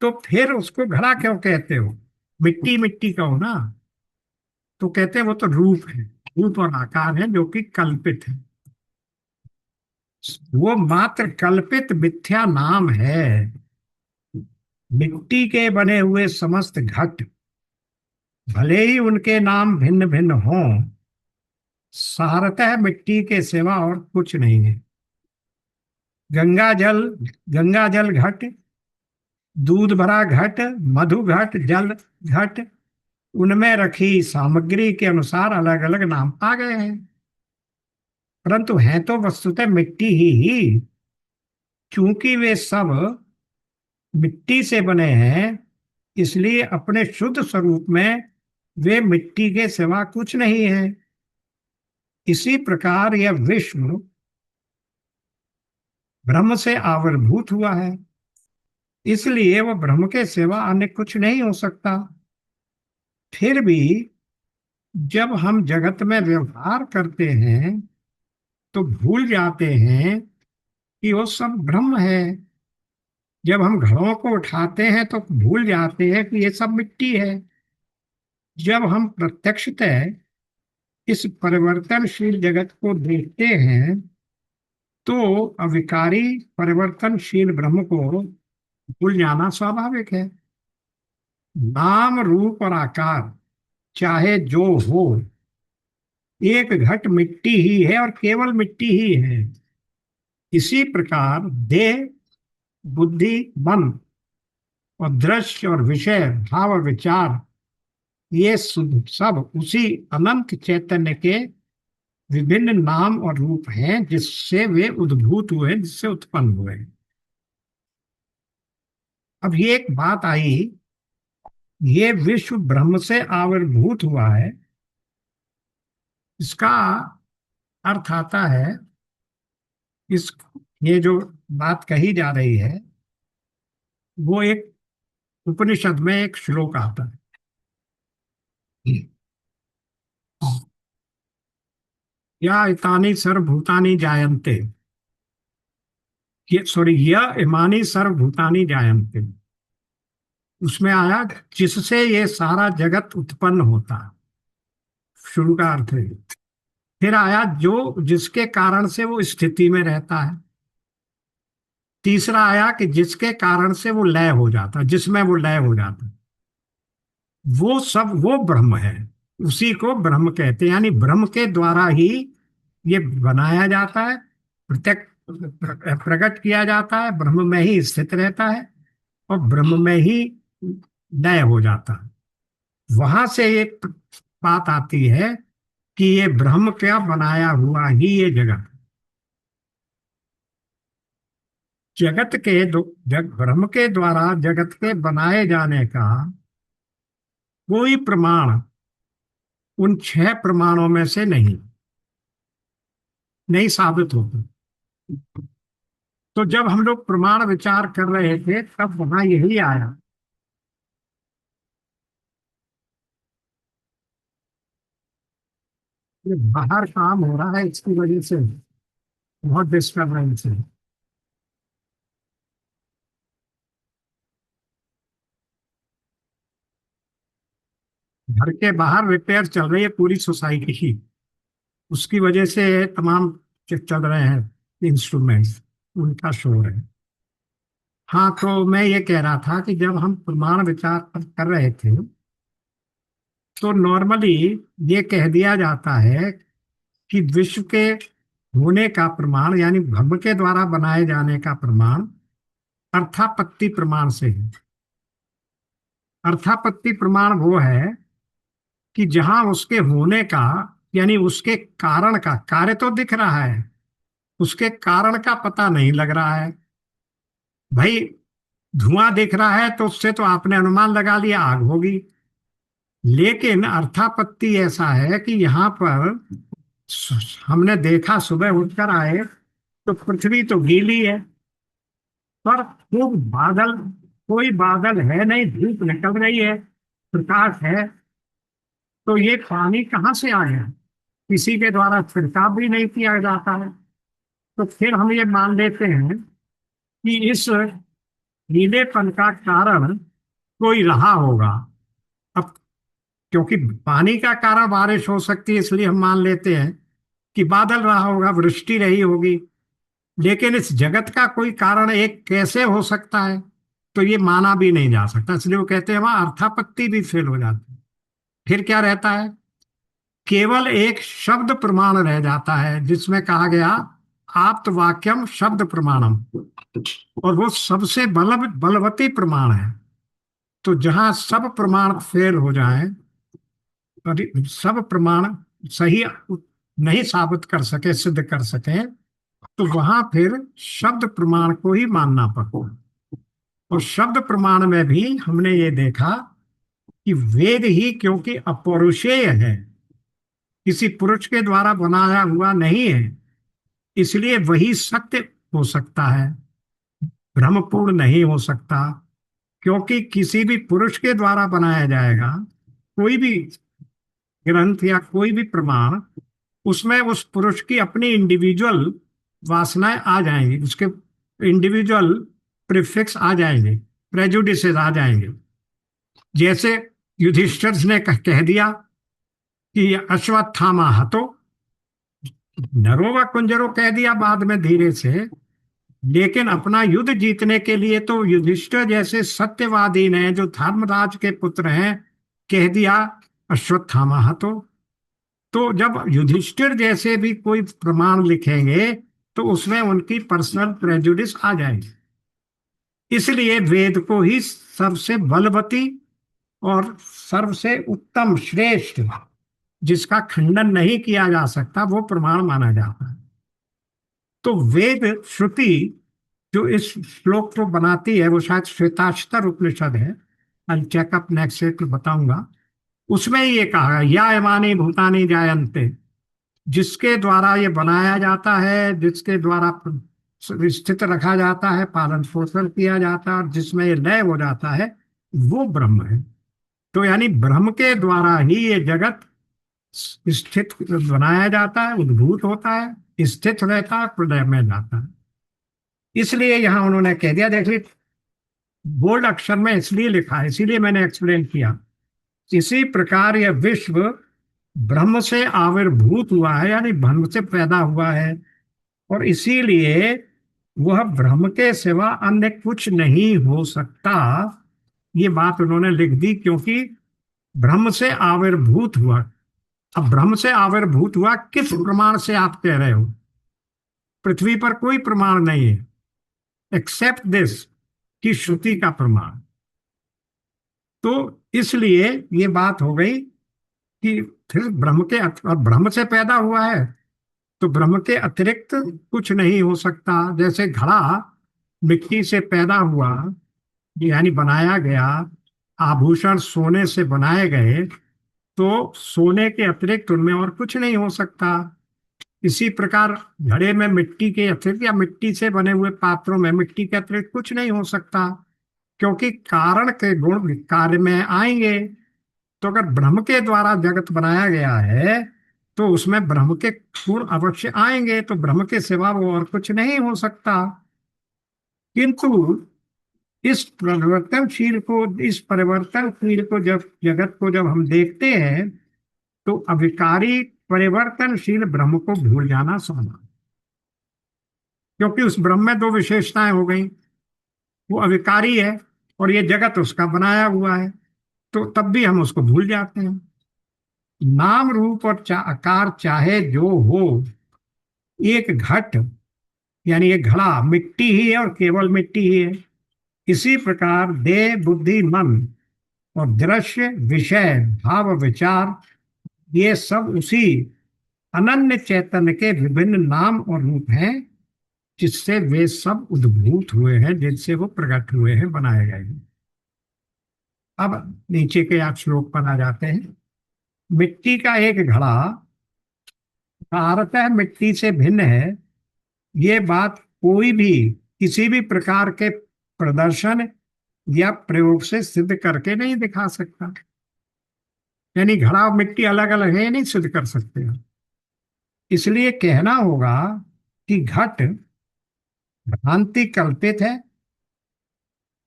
तो फिर उसको घड़ा क्यों कहते हो? मिट्टी मिट्टी कहो ना। तो कहते हैं वो तो रूप है, रूप और आकार है जो कि कल्पित है। वो मात्र कल्पित मिथ्या नाम है। मिट्टी के बने हुए समस्त घट, भले ही उनके नाम भिन्न भिन्न हों, सारतः मिट्टी के सिवा और कुछ नहीं है। गंगा जल, गंगा जल घट, दूध भरा घट, मधु घट, जल घट, उनमें रखी सामग्री के अनुसार अलग अलग नाम आ गए हैं, परंतु हैं तो वस्तुतः मिट्टी ही। क्योंकि वे सब मिट्टी से बने हैं, इसलिए अपने शुद्ध स्वरूप में वे मिट्टी के सिवा कुछ नहीं है। इसी प्रकार यह विश्व ब्रह्म से आविर्भूत हुआ है, इसलिए वह ब्रह्म के सिवा अन्य कुछ नहीं हो सकता। फिर भी जब हम जगत में व्यवहार करते हैं तो भूल जाते हैं कि वो सब ब्रह्म है। जब हम घड़ों को उठाते हैं तो भूल जाते हैं कि ये सब मिट्टी है। जब हम प्रत्यक्षतः इस परिवर्तनशील जगत को देखते हैं तो अविकारी परिवर्तनशील ब्रह्म को भूल जाना स्वाभाविक है। नाम रूप और आकार चाहे जो हो, एक घट मिट्टी ही है और केवल मिट्टी ही है। इसी प्रकार देह, बुद्धि, मन और दृश्य और विषय, भाव और विचार, ये सब उसी अनंत चैतन्य के विभिन्न नाम और रूप हैं जिससे वे उद्भूत हुए, जिससे उत्पन्न हुए। अब ये एक बात आई, ये विश्व ब्रह्म से आविर्भूत हुआ है, इसका अर्थ आता है, इस ये जो बात कही जा रही है वो एक उपनिषद में एक श्लोक आता है। या इतानी सर्वभूतानि जायन्ते, ये सॉरी, यह इमानी सर्वभूतानि जायन्ते। उसमें आया जिससे ये सारा जगत उत्पन्न होता है, शुरू का अर्थ है। फिर आया जो जिसके कारण से वो स्थिति में रहता है। तीसरा आया कि जिसके कारण से वो लय हो जाता है, जिसमें वो लय हो जाता है, वो सब वो ब्रह्म है। उसी को ब्रह्म कहते हैं, यानी ब्रह्म के द्वारा ही ये बनाया जाता है, प्रत्यक्ष प्रकट किया जाता है, ब्रह्म में ही स्थित रहता है और ब्रह्म में ही लय हो जाता है। वहां से ये बात आती है कि ये ब्रह्म क्या बनाया हुआ ही ये जगत। जगत के ब्रह्म के द्वारा जगत के बनाए जाने का कोई प्रमाण उन छह प्रमाणों में से नहीं नहीं साबित होता। तो जब हम लोग प्रमाण विचार कर रहे थे तब वहां यही आया। ये बाहर काम हो रहा है, इसकी वजह से बहुत डिस्टर्बेंस है। घर के बाहर रिपेयर चल रही है पूरी सोसाइटी की, उसकी वजह से तमाम चल रहे हैं इंस्ट्रूमेंट्स, उनका शोर है। हाँ, तो मैं ये कह रहा था कि जब हम प्रमाण विचार कर रहे थे तो नॉर्मली ये कह दिया जाता है कि विश्व के होने का प्रमाण, यानी ब्रह्म के द्वारा बनाए जाने का प्रमाण अर्थापत्ति प्रमाण से है। अर्थापत्ति प्रमाण वो है कि जहां उसके होने का, यानी उसके कारण का, कार्य तो दिख रहा है, उसके कारण का पता नहीं लग रहा है। भाई, धुआं दिख रहा है तो उससे तो आपने अनुमान लगा लिया आग होगी। लेकिन अर्थापत्ति ऐसा है कि यहाँ पर हमने देखा, सुबह उठकर आए तो पृथ्वी तो गीली है, पर खूब बादल, कोई बादल है नहीं, धूप निकल रही है, प्रकाश है। तो ये पानी कहाँ से आया? किसी के द्वारा छिड़काव भी नहीं किया जाता है। तो फिर हम ये मान लेते हैं कि इस नीलेपन का कारण कोई रहा होगा। अब क्योंकि पानी का कारण बारिश हो सकती है, इसलिए हम मान लेते हैं कि बादल रहा होगा, वृष्टि रही होगी। लेकिन इस जगत का कोई कारण एक कैसे हो सकता है, तो ये माना भी नहीं जा सकता। इसलिए वो कहते हैं वहां अर्थापत्ति भी फेल हो जाती है। फिर क्या रहता है? केवल एक शब्द प्रमाण रह जाता है, जिसमें कहा गया आप्त वाक्यम शब्द प्रमाणम, और वो सबसे बलवती प्रमाण है। तो जहां सब प्रमाण फेल हो जाए, और सब प्रमाण सही नहीं साबित कर सके, सिद्ध कर सके, तो वहां फिर शब्द प्रमाण को ही मानना पड़ता। और शब्द प्रमाण में भी हमने ये देखा कि वेद ही क्योंकि अपौरुषेय है, किसी पुरुष के द्वारा बनाया हुआ नहीं है, इसलिए वही सत्य हो सकता है, भ्रमपूर्ण नहीं हो सकता। क्योंकि किसी भी पुरुष के द्वारा बनाया जाएगा कोई भी ग्रंथ या कोई भी प्रमाण, उसमें उस पुरुष की अपनी इंडिविजुअल वासनाएं आ जाएंगी, उसके इंडिविजुअल प्रीफिक्स आ जाएंगे, प्रेजुडिसेस आ जाएंगे। जैसे युधिष्ठिर ने कह दिया कि अश्वत्थामा हतो, नरो व कुंजरो कह दिया बाद में धीरे से। लेकिन अपना युद्ध जीतने के लिए तो युधिष्ठिर जैसे सत्यवादी ने, जो धर्मराज के पुत्र हैं, कह दिया अश्वत्थामा हतो। तो जब युधिष्ठिर जैसे भी कोई प्रमाण लिखेंगे, तो उसमें उनकी पर्सनल प्रेजुडिस आ जाएगी। इसलिए वेद को ही सबसे बलवती और सबसे उत्तम श्रेष्ठ, जिसका खंडन नहीं किया जा सकता, वो प्रमाण माना जाता है। तो वेद श्रुति जो इस श्लोक को बनाती है, वो शायद श्वेताश्तर उपनिषद है, आई चेकअप नेक्स्ट से बताऊंगा। उसमें ये कहा या यमानी भूतानी जायन्ते, जिसके द्वारा ये बनाया जाता है, जिसके द्वारा स्थित रखा जाता है, पालन पोषण किया जाता है, और जिसमें ये लय हो जाता है, वो ब्रह्म है। तो यानी ब्रह्म के द्वारा ही ये जगत स्थित बनाया जाता है, उद्भूत होता है, स्थित रहता है, प्रलय में जाता है। इसलिए यहां उन्होंने कह दिया, देख ली बोल्ड अक्षर में इसलिए लिखा है, इसीलिए मैंने एक्सप्लेन किया। इसी प्रकार यह विश्व ब्रह्म से आविर्भूत हुआ है, यानी ब्रह्म से पैदा हुआ है, और इसीलिए वह ब्रह्म के सिवा अन्य कुछ नहीं हो सकता। ये बात उन्होंने लिख दी, क्योंकि ब्रह्म से आविर्भूत हुआ। अब ब्रह्म से आविर्भूत हुआ किस प्रमाण से आप कह रहे हो? पृथ्वी पर कोई प्रमाण नहीं है एक्सेप्ट दिस, कि श्रुति का प्रमाण। तो इसलिए ये बात हो गई कि फिर और ब्रह्म से पैदा हुआ है, तो ब्रह्म के अतिरिक्त कुछ नहीं हो सकता। जैसे घड़ा मिट्टी से पैदा हुआ, यानी बनाया गया, आभूषण सोने से बनाए गए, तो सोने के अतिरिक्त उनमें और कुछ नहीं हो सकता। इसी प्रकार घड़े में मिट्टी के अतिरिक्त या मिट्टी से बने हुए पात्रों में मिट्टी के अतिरिक्त कुछ नहीं हो सकता, क्योंकि कारण के गुण कार्य में आएंगे। तो अगर ब्रह्म के द्वारा जगत बनाया गया है, तो उसमें ब्रह्म के गुण अवश्य आएंगे, तो ब्रह्म के सिवा वो और कुछ नहीं हो सकता। किंतु इस परिवर्तनशील को जब जगत को जब हम देखते हैं, तो अविकारी परिवर्तनशील ब्रह्म को भूल जाना स्वाभाविक, क्योंकि उस ब्रह्म में दो विशेषताएं हो गई, वो अविकारी है और ये जगत उसका बनाया हुआ है, तो तब भी हम उसको भूल जाते हैं। नाम रूप और आकार चाहे जो हो, एक घट यानी एक घड़ा मिट्टी ही है और केवल मिट्टी ही है। इसी प्रकार देह बुद्धि मन और दृश्य विषय भाव विचार, ये सब उसी अनन्य चैतन्य के विभिन्न नाम और रूप हैं, जिससे वे सब उद्भूत हुए हैं, जिनसे वो प्रकट हुए हैं, बनाए गए हैं। अब नीचे के आप श्लोक पर आ जाते हैं। मिट्टी का एक घड़ा भारतः मिट्टी से भिन्न है, ये बात कोई भी किसी भी प्रकार के प्रदर्शन या प्रयोग से सिद्ध करके नहीं दिखा सकता। यानी घड़ा और मिट्टी अलग अलग है, ये नहीं सिद्ध कर सकते हैं। इसलिए कहना होगा कि घट भ्रांति कल्पित है,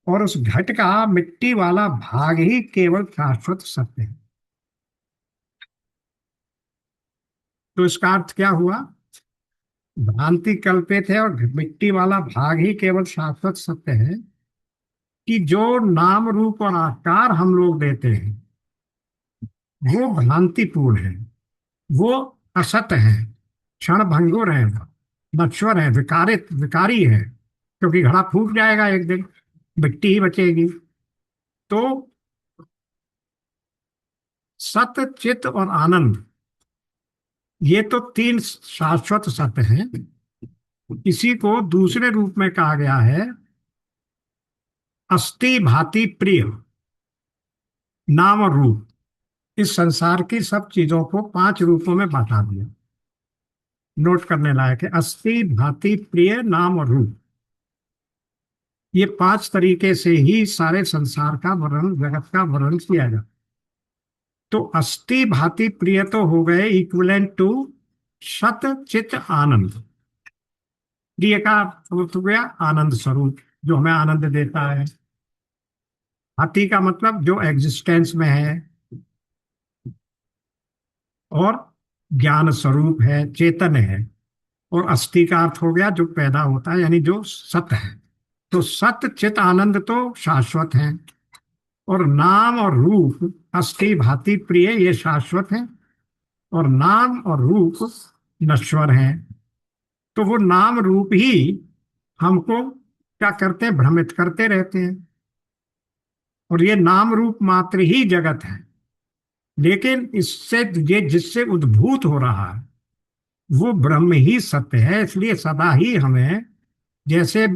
और उस घट का मिट्टी वाला भाग ही केवल शाश्वत सत्य है। तो इसका अर्थ क्या हुआ? भ्रांति कल्पित है और मिट्टी वाला भाग ही केवल शाश्वत सत्य है, कि जो नाम रूप और आकार हम लोग देते हैं वो भ्रांतिपूर्ण है, वो असत है, क्षण भंगुर है, नश्वर है, विकारित विकारी है, क्योंकि घड़ा फूट जाएगा एक दिन, मिट्टी ही बचेगी। तो सत, चित और आनंद, ये तो तीन शाश्वत सत्य हैं। इसी को दूसरे रूप में कहा गया है अस्थि भांति प्रिय, नाम और रूप। इस संसार की सब चीजों को पांच रूपों में बांटा दिया। नोट करने लायक है, अस्थि भांति प्रिय, नाम और रूप। ये पांच तरीके से ही सारे संसार का वर्णन, जगत का वर्णन किया जाता। तो अस्थि भांति प्रिय तो हो गए इक्विवेलेंट टू सत चित आनंद। प्रिय का अर्थ हो गया आनंद स्वरूप, जो हमें आनंद देता है। भांति का मतलब जो एग्जिस्टेंस में है, और ज्ञान स्वरूप है, चेतन है। और अस्थि का अर्थ हो गया जो पैदा होता है, यानी जो सत है। तो सत चित आनंद तो शाश्वत है, और नाम और रूप अस्थि भांति प्रिय ये शाश्वत है, और नाम और रूप नश्वर है। तो वो नाम रूप ही हमको क्या करते हैं, भ्रमित करते रहते हैं। और ये नाम रूप मात्र ही जगत है, लेकिन इससे ये जिससे उद्भूत हो रहा है वो ब्रह्म ही सत्य है। इसलिए सदा ही हमें, जैसे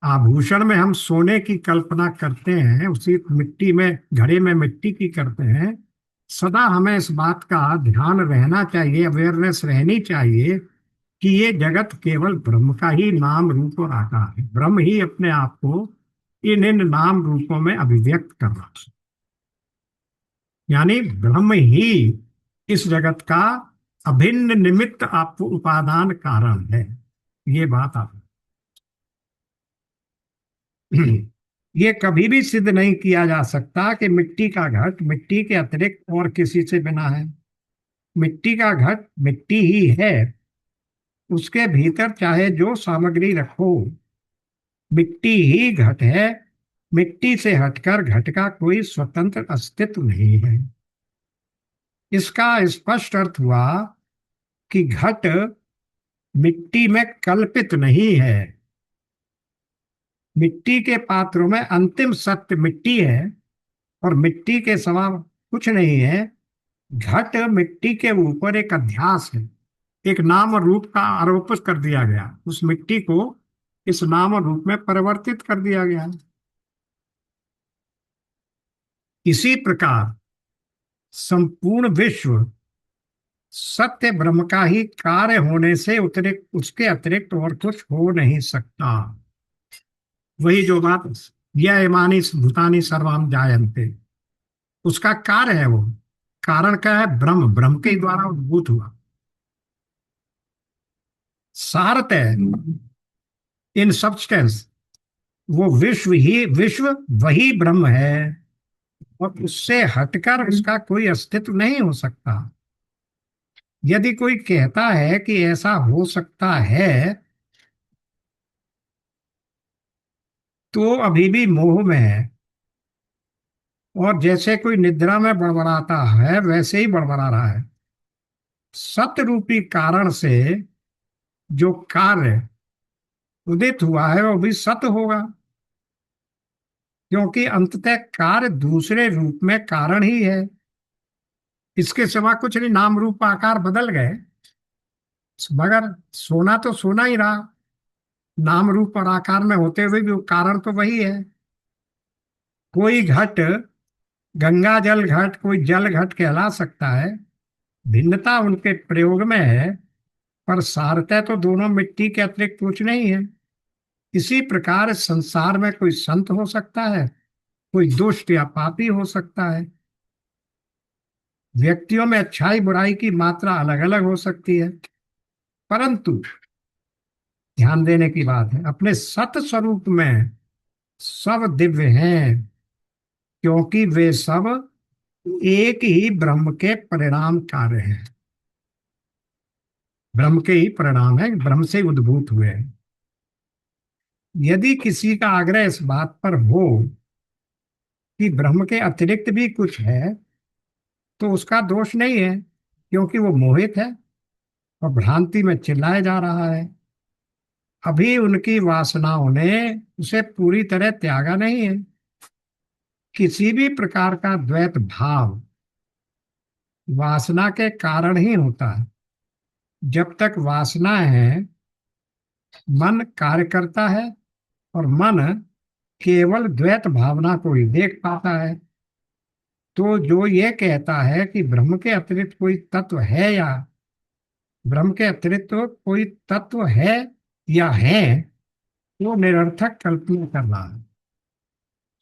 आभूषण में हम सोने की कल्पना करते हैं, उसी मिट्टी में, घड़े में मिट्टी की करते हैं, सदा हमें इस बात का ध्यान रहना चाहिए, अवेयरनेस रहनी चाहिए कि ये जगत केवल ब्रह्म का ही नाम रूप और आकार है। ब्रह्म ही अपने आप को इन इन नाम रूपों में अभिव्यक्त कर रहा है, यानी ब्रह्म ही इस जगत का अभिन्न निमित्त, आपको उपादान कारण है। ये बात आप ये कभी भी सिद्ध नहीं किया जा सकता कि मिट्टी का घट मिट्टी के अतिरिक्त और किसी से बना है। मिट्टी का घट मिट्टी ही है, उसके भीतर चाहे जो सामग्री रखो, मिट्टी ही घट है। मिट्टी से हटकर घट का कोई स्वतंत्र अस्तित्व नहीं है। इसका स्पष्ट अर्थ हुआ कि घट मिट्टी में कल्पित नहीं है। मिट्टी के पात्रों में अंतिम सत्य मिट्टी है, और मिट्टी के सिवा कुछ नहीं है। घट मिट्टी के ऊपर एक अध्यास है, एक नाम और रूप का आरोप कर दिया गया, उस मिट्टी को इस नाम और रूप में परिवर्तित कर दिया गया। इसी प्रकार संपूर्ण विश्व सत्य ब्रह्म का ही कार्य होने से अतिरिक्त, उसके अतिरिक्त और कुछ हो नहीं सकता। वही जो बात, यह इमानी भूतानि सर्वम जायन्ते, उसका कार्य है वो। कारण क्या है? ब्रह्म, ब्रह्म के द्वारा उद्भूत हुआ। सारत है इन सब्सटेंस, वो विश्व ही, विश्व वही ब्रह्म है, और उससे हटकर उसका कोई अस्तित्व नहीं हो सकता। यदि कोई कहता है कि ऐसा हो सकता है, तो अभी भी मोह में है। और जैसे कोई निद्रा में बड़बड़ाता है वैसे ही बड़बड़ा रहा है। सत रूपी कारण से जो कार्य उदित हुआ है वो भी सत होगा, क्योंकि अंततः कार्य दूसरे रूप में कारण ही है। इसके सिवा कुछ नहीं, नाम रूप आकार बदल गए, मगर सोना तो सोना ही रहा। नाम रूप और आकार में होते हुए भी वो कारण तो वही है। कोई घट गंगा जल घट, कोई जल घट कहला सकता है, भिन्नता उनके प्रयोग में है, पर सारतः तो दोनों मिट्टी के अतिरिक्त कुछ नहीं है। इसी प्रकार संसार में कोई संत हो सकता है, कोई दुष्ट या पापी हो सकता है। व्यक्तियों में अच्छाई बुराई की मात्रा अलग अलग हो सकती है, परंतु ध्यान देने की बात है, अपने सत स्वरूप में सब दिव्य हैं, क्योंकि वे सब एक ही ब्रह्म के परिणाम कार्य हैं। ब्रह्म के ही परिणाम है, ब्रह्म से उद्भूत हुए हैं। यदि किसी का आग्रह इस बात पर हो कि ब्रह्म के अतिरिक्त भी कुछ है, तो उसका दोष नहीं है, क्योंकि वो मोहित है और भ्रांति में चिल्लाया जा रहा है। अभी उनकी वासनाओं ने उसे पूरी तरह त्यागा नहीं है। किसी भी प्रकार का द्वैत भाव वासना के कारण ही होता है। जब तक वासना है, मन कार्य करता है, और मन केवल द्वैत भावना को ही देख पाता है। तो जो ये कहता है कि ब्रह्म के अतिरिक्त कोई तत्व है, या ब्रह्म के अतिरिक्त कोई तत्व है या है, वो निरर्थक कल्पना कर रहा है।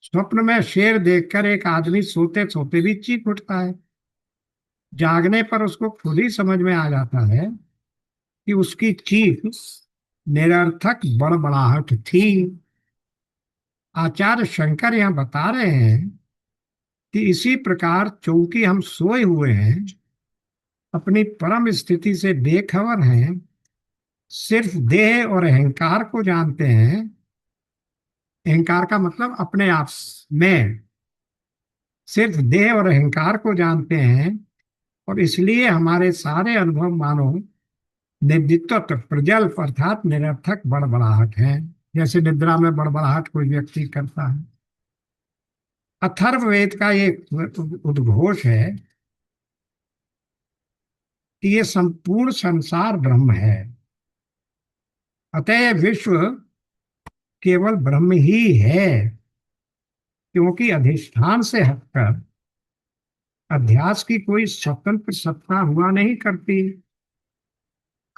स्वप्न में शेर देखकर एक आदमी सोते सोते भी चीख उठता है। जागने पर उसको खुद ही समझ में आ जाता है कि उसकी चीख निरर्थक बड़बड़ाहट थी। आचार्य शंकर यहाँ बता रहे हैं कि इसी प्रकार चूंकि हम सोए हुए हैं, अपनी परम स्थिति से बेखबर हैं, सिर्फ देह और अहंकार को जानते हैं। अहंकार का मतलब अपने आप में, सिर्फ देह और अहंकार को जानते हैं, और इसलिए हमारे सारे अनुभव मानो नित्य प्रजल्प अर्थात निरर्थक बड़बड़ाहट है। जैसे निद्रा में बड़बड़ाहट कोई व्यक्ति करता है। अथर्ववेद का ये उद्घोष है कि ये संपूर्ण संसार ब्रह्म है। अतः विश्व केवल ब्रह्म ही है, क्योंकि अधिष्ठान से हटकर अध्यास की कोई स्वतंत्र सत्ता हुआ नहीं करती।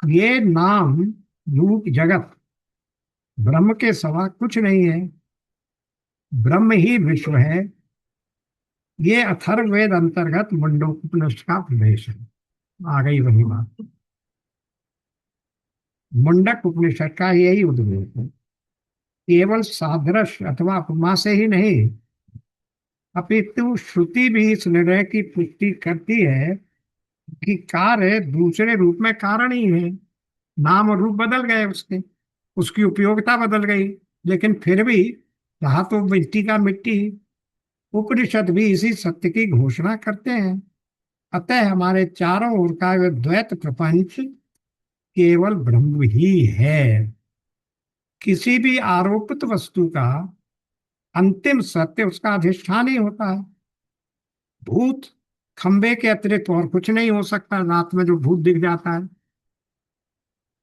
ये नाम रूप जगत ब्रह्म के सिवा कुछ नहीं है। ब्रह्म ही विश्व है। ये अथर्ववेद अंतर्गत मुंडकोपनिषद का प्रवेश है। आ गई वही बात। मुंडक उपनिषद का यही उद्देश्य है। केवल सादृश्य अथवा उपमा से ही नहीं, अपितु श्रुति भी इस निर्णय की पुष्टि करती है कि कार्य दूसरे रूप में कारण ही है। नाम और रूप बदल गए उसके, उसकी उपयोगिता बदल गई, लेकिन फिर भी रहा तो मिट्टी का मिट्टी ही। उपनिषद भी इसी सत्य की घोषणा करते हैं। अतः हमारे चारों ओर का यह द्वैत प्रपंच केवल ब्रह्म ही है। किसी भी आरोपित वस्तु का अंतिम सत्य उसका अधिष्ठान ही होता है। भूत खंबे के अतिरिक्त और कुछ नहीं हो सकता। रात में जो भूत दिख जाता है,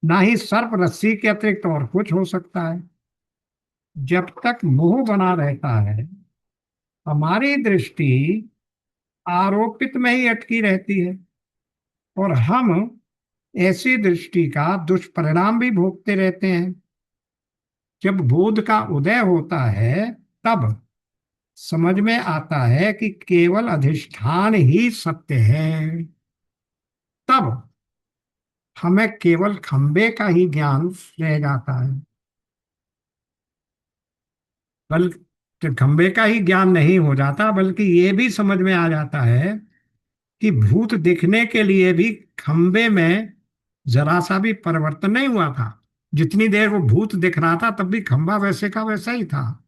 ना ही सर्प रस्सी के अतिरिक्त और कुछ हो सकता है। जब तक मोह बना रहता है, हमारी दृष्टि आरोपित में ही अटकी रहती है, और हम ऐसी दृष्टि का दुष्परिणाम भी भोगते रहते हैं। जब बोध का उदय होता है, तब समझ में आता है कि केवल अधिष्ठान ही सत्य है। तब हमें केवल खंबे का ही ज्ञान रह जाता है। बल्कि खंबे का ही ज्ञान नहीं हो जाता, बल्कि ये भी समझ में आ जाता है कि भूत दिखने के लिए भी खंबे में जरा सा भी परिवर्तन नहीं हुआ था। जितनी देर वो भूत दिख रहा था, तब भी खंबा वैसे का वैसा ही था।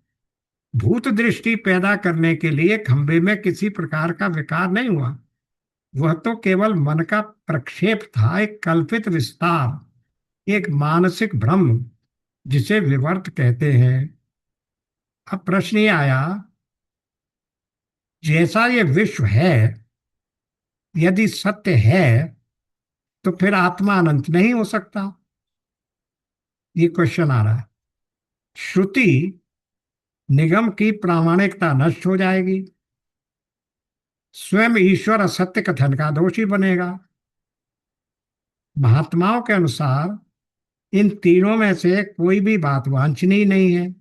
भूत दृष्टि पैदा करने के लिए खंबे में किसी प्रकार का विकार नहीं हुआ। वह तो केवल मन का प्रक्षेप था, एक कल्पित विस्तार, एक मानसिक भ्रम, जिसे विवर्त कहते हैं। अब प्रश्न ये आया, जैसा ये विश्व है, यदि सत्य है, तो फिर आत्मा अनंत नहीं हो सकता। ये क्वेश्चन आ रहा है। श्रुति निगम की प्रामाणिकता नष्ट हो जाएगी। स्वयं ईश्वर असत्य कथन का दोषी बनेगा। महात्माओं के अनुसार इन तीनों में से कोई भी बात वांछनीय नहीं है।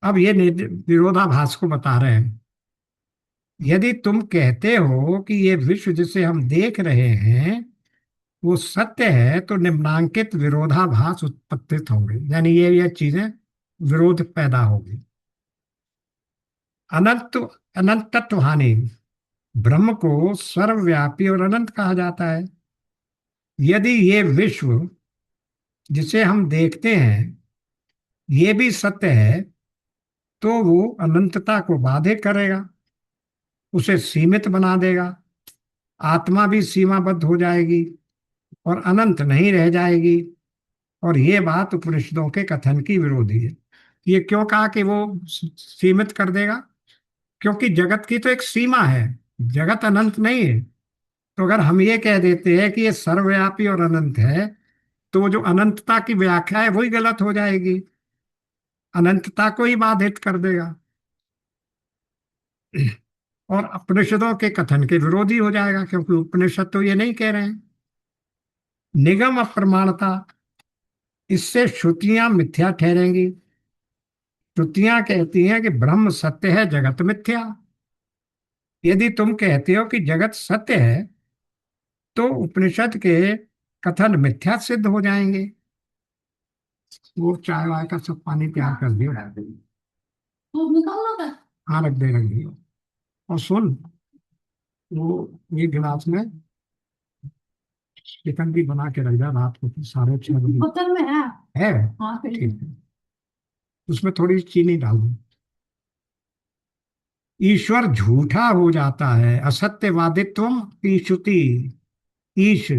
अब ये विरोधाभास को बता रहे हैं। यदि तुम कहते हो कि ये विश्व जिसे हम देख रहे हैं वो सत्य है, तो निम्नांकित विरोधाभास उत्पत्तित होंगे। यानी ये चीजें विरोध पैदा होगी। अनंत अनंत तत्व हानि। ब्रह्म को सर्वव्यापी और अनंत कहा जाता है। यदि ये विश्व जिसे हम देखते हैं ये भी सत्य है तो वो अनंतता को बाधित करेगा, उसे सीमित बना देगा। आत्मा भी सीमाबद्ध हो जाएगी और अनंत नहीं रह जाएगी। और ये बात उपनिषदों के कथन की विरोधी है। ये क्यों कहा कि वो सीमित कर देगा? क्योंकि जगत की तो एक सीमा है, जगत अनंत नहीं है। तो अगर हम ये कह देते हैं कि ये सर्वव्यापी और अनंत है तो वो जो अनंतता की व्याख्या है वही गलत हो जाएगी, अनंतता को ही बाधित कर देगा और उपनिषदों के कथन के विरोधी हो जाएगा, क्योंकि उपनिषद तो ये नहीं कह रहे हैं। निगम अप्रमाणता। इससे श्रुतियां मिथ्या ठहरेंगी। श्रुतियां कहती हैं कि ब्रह्म सत्य है, जगत मिथ्या। यदि तुम कहते हो कि जगत सत्य है तो उपनिषद के कथन मिथ्या सिद्ध हो जाएंगे। वो चाय वाय का सब पानी तैयार कर दियो। तो निकालना था। हाँ, रख दियो। और सुन, वो ये गिलास में चिकन भी बना के रख जा, रात को 6:30 बजे। बोतल में है। हाँ, ठीक है। उसमें थोड़ी चीनी डाल दो। ईश्वर झूठा हो जाता है। असत्यवादित्व ईशुति। ईश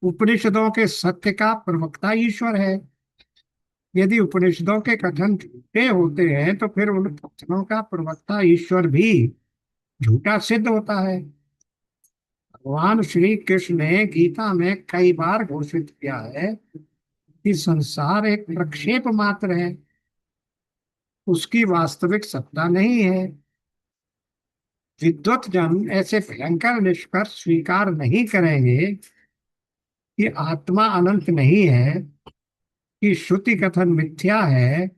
उपनिषदों के सत्य का प्रवक्ता ईश्वर है। यदि उपनिषदों के कथन झूठे होते हैं तो फिर उन कथनों का प्रवक्ता ईश्वर भी झूठा सिद्ध होता है। भगवान श्री कृष्ण ने गीता में कई बार घोषित किया है कि संसार एक प्रक्षेप मात्र है, उसकी वास्तविक सत्ता नहीं है। विद्वत जन ऐसे भयंकर निष्कर्ष स्वीकार नहीं करेंगे कि आत्मा अनंत नहीं है, कि श्रुति कथन मिथ्या है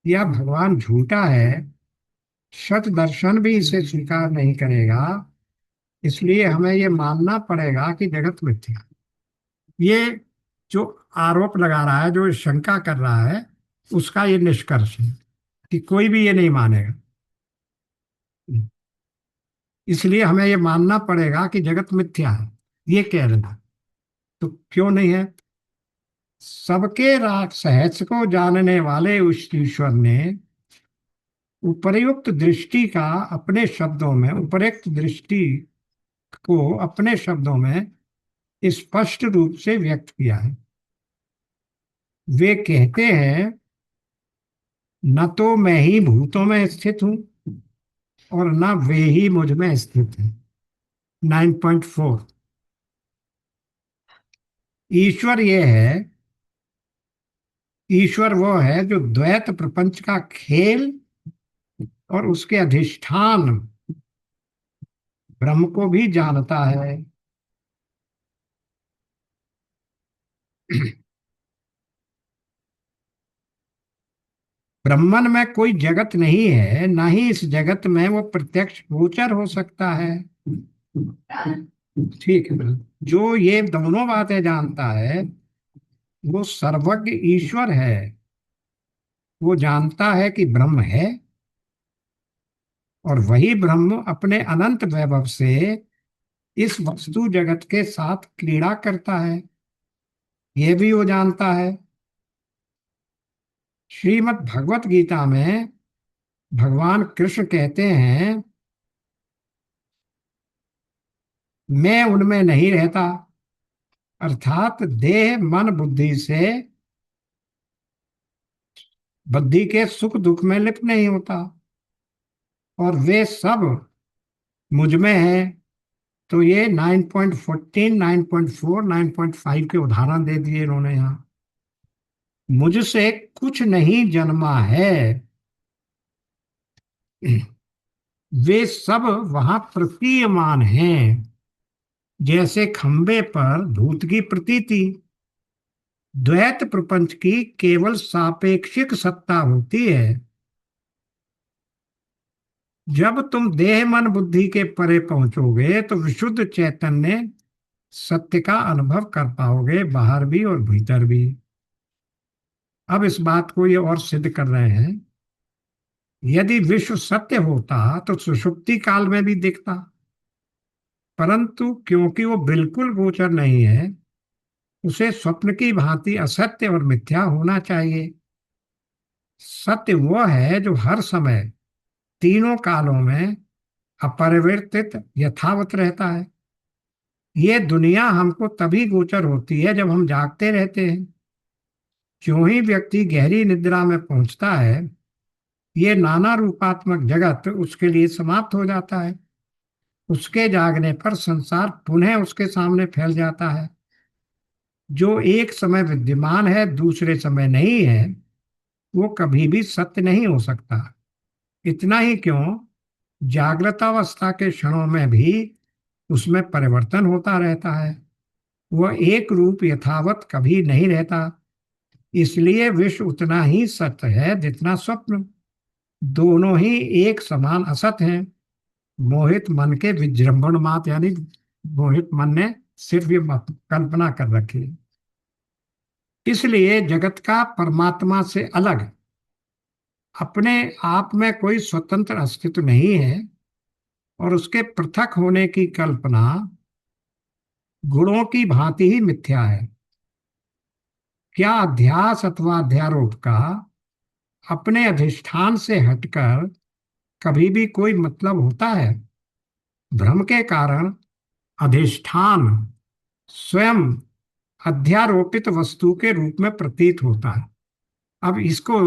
या भगवान झूठा है। सत दर्शन भी इसे स्वीकार नहीं करेगा। इसलिए हमें ये मानना पड़ेगा कि जगत मिथ्या है। ये जो आरोप लगा रहा है, जो शंका कर रहा है, उसका ये निष्कर्ष है कि कोई भी ये नहीं मानेगा। इसलिए हमें ये मानना पड़ेगा कि जगत मिथ्या है, ये कह रहे हैं। तो क्यों नहीं है? सबके राग सहज को जानने वाले उस ईश्वर ने उपर्युक्त दृष्टि का अपने शब्दों में उपर्युक्त दृष्टि को अपने शब्दों में स्पष्ट रूप से व्यक्त किया है। वे कहते हैं, न तो मैं ही भूतों में स्थित हूं और न वे ही मुझ में स्थित हैं। 9.4। ईश्वर ये है, ईश्वर वो है जो द्वैत प्रपंच का खेल और उसके अधिष्ठान ब्रह्म को भी जानता है। ब्रह्मन में कोई जगत नहीं है, ना ही इस जगत में वो प्रत्यक्ष गोचर हो सकता है। ठीक है। जो ये दोनों बातें जानता है वो सर्वज्ञ ईश्वर है। वो जानता है कि ब्रह्म है और वही ब्रह्म अपने अनंत वैभव से इस वस्तु जगत के साथ क्रीड़ा करता है, यह भी वो जानता है। श्रीमद् भगवत गीता में भगवान कृष्ण कहते हैं, मैं उनमें नहीं रहता, अर्थात देह मन बुद्धि से बुद्धि के सुख दुख में लिप्त नहीं होता, और वे सब मुझ में है। तो ये 9.14, 9.4, 9.5 के उदाहरण दे दिए इन्होंने यहाँ। मुझसे कुछ नहीं जन्मा है, वे सब वहां प्रतीयमान हैं, जैसे खंबे पर धूत की प्रतीति। द्वैत प्रपंच की केवल सापेक्षिक सत्ता होती है। जब तुम देह मन बुद्धि के परे पहुंचोगे तो विशुद्ध चैतन्य सत्य का अनुभव कर पाओगे, बाहर भी और भीतर भी। अब इस बात को ये और सिद्ध कर रहे हैं, यदि विश्व सत्य होता तो सुषुप्ति काल में भी दिखता, परंतु क्योंकि वो बिल्कुल गोचर नहीं है, उसे स्वप्न की भांति असत्य और मिथ्या होना चाहिए। सत्य वो है जो हर समय तीनों कालों में अपरिवर्तित यथावत रहता है। ये दुनिया हमको तभी गोचर होती है जब हम जागते रहते हैं। जो ही व्यक्ति गहरी निद्रा में पहुंचता है, ये नाना रूपात्मक जगत उसके लिए समाप्त हो जाता है। उसके जागने पर संसार पुनः उसके सामने फैल जाता है। जो एक समय विद्यमान है दूसरे समय नहीं है, वो कभी भी सत्य नहीं हो सकता। इतना ही क्यों, जागृतावस्था के क्षणों में भी उसमें परिवर्तन होता रहता है। वह एक रूप यथावत कभी नहीं रहता। इसलिए विश्व उतना ही सत्य है जितना स्वप्न। दोनों ही एक समान असत हैं। मोहित मन के विजृंभण मात, यानी मोहित मन ने सिर्फ ये कल्पना कर रखी है। इसलिए जगत का परमात्मा से अलग अपने आप में कोई स्वतंत्र अस्तित्व नहीं है, और उसके पृथक होने की कल्पना गुणों की भांति ही मिथ्या है। क्या अध्यास अथवा अध्यारोप का अपने अधिष्ठान से हटकर कभी भी कोई मतलब होता है? भ्रम के कारण अधिष्ठान स्वयं अध्यारोपित वस्तु के रूप में प्रतीत होता है। अब इसको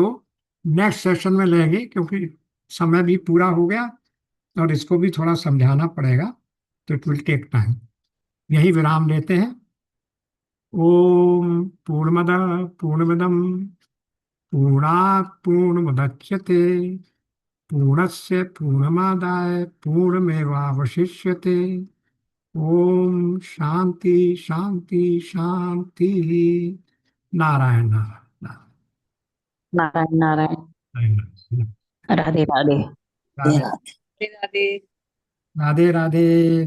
नेक्स्ट सेशन में लेंगे, क्योंकि समय भी पूरा हो गया और इसको भी थोड़ा समझाना पड़ेगा, तो इट विल टेक टाइम। यही विराम लेते हैं। ओम पूर्णमद पूर्णमिदम पूर्णात् पूर्णमुदच्यते पूर्णस्य पूर्णमादाय पूर्णमेवावशिष्यते। ओम शांति शांति शांति। नारायण नारायण नारायण नारायण। नारायण। राधे राधे। राधे राधे राधे। राधे राधे।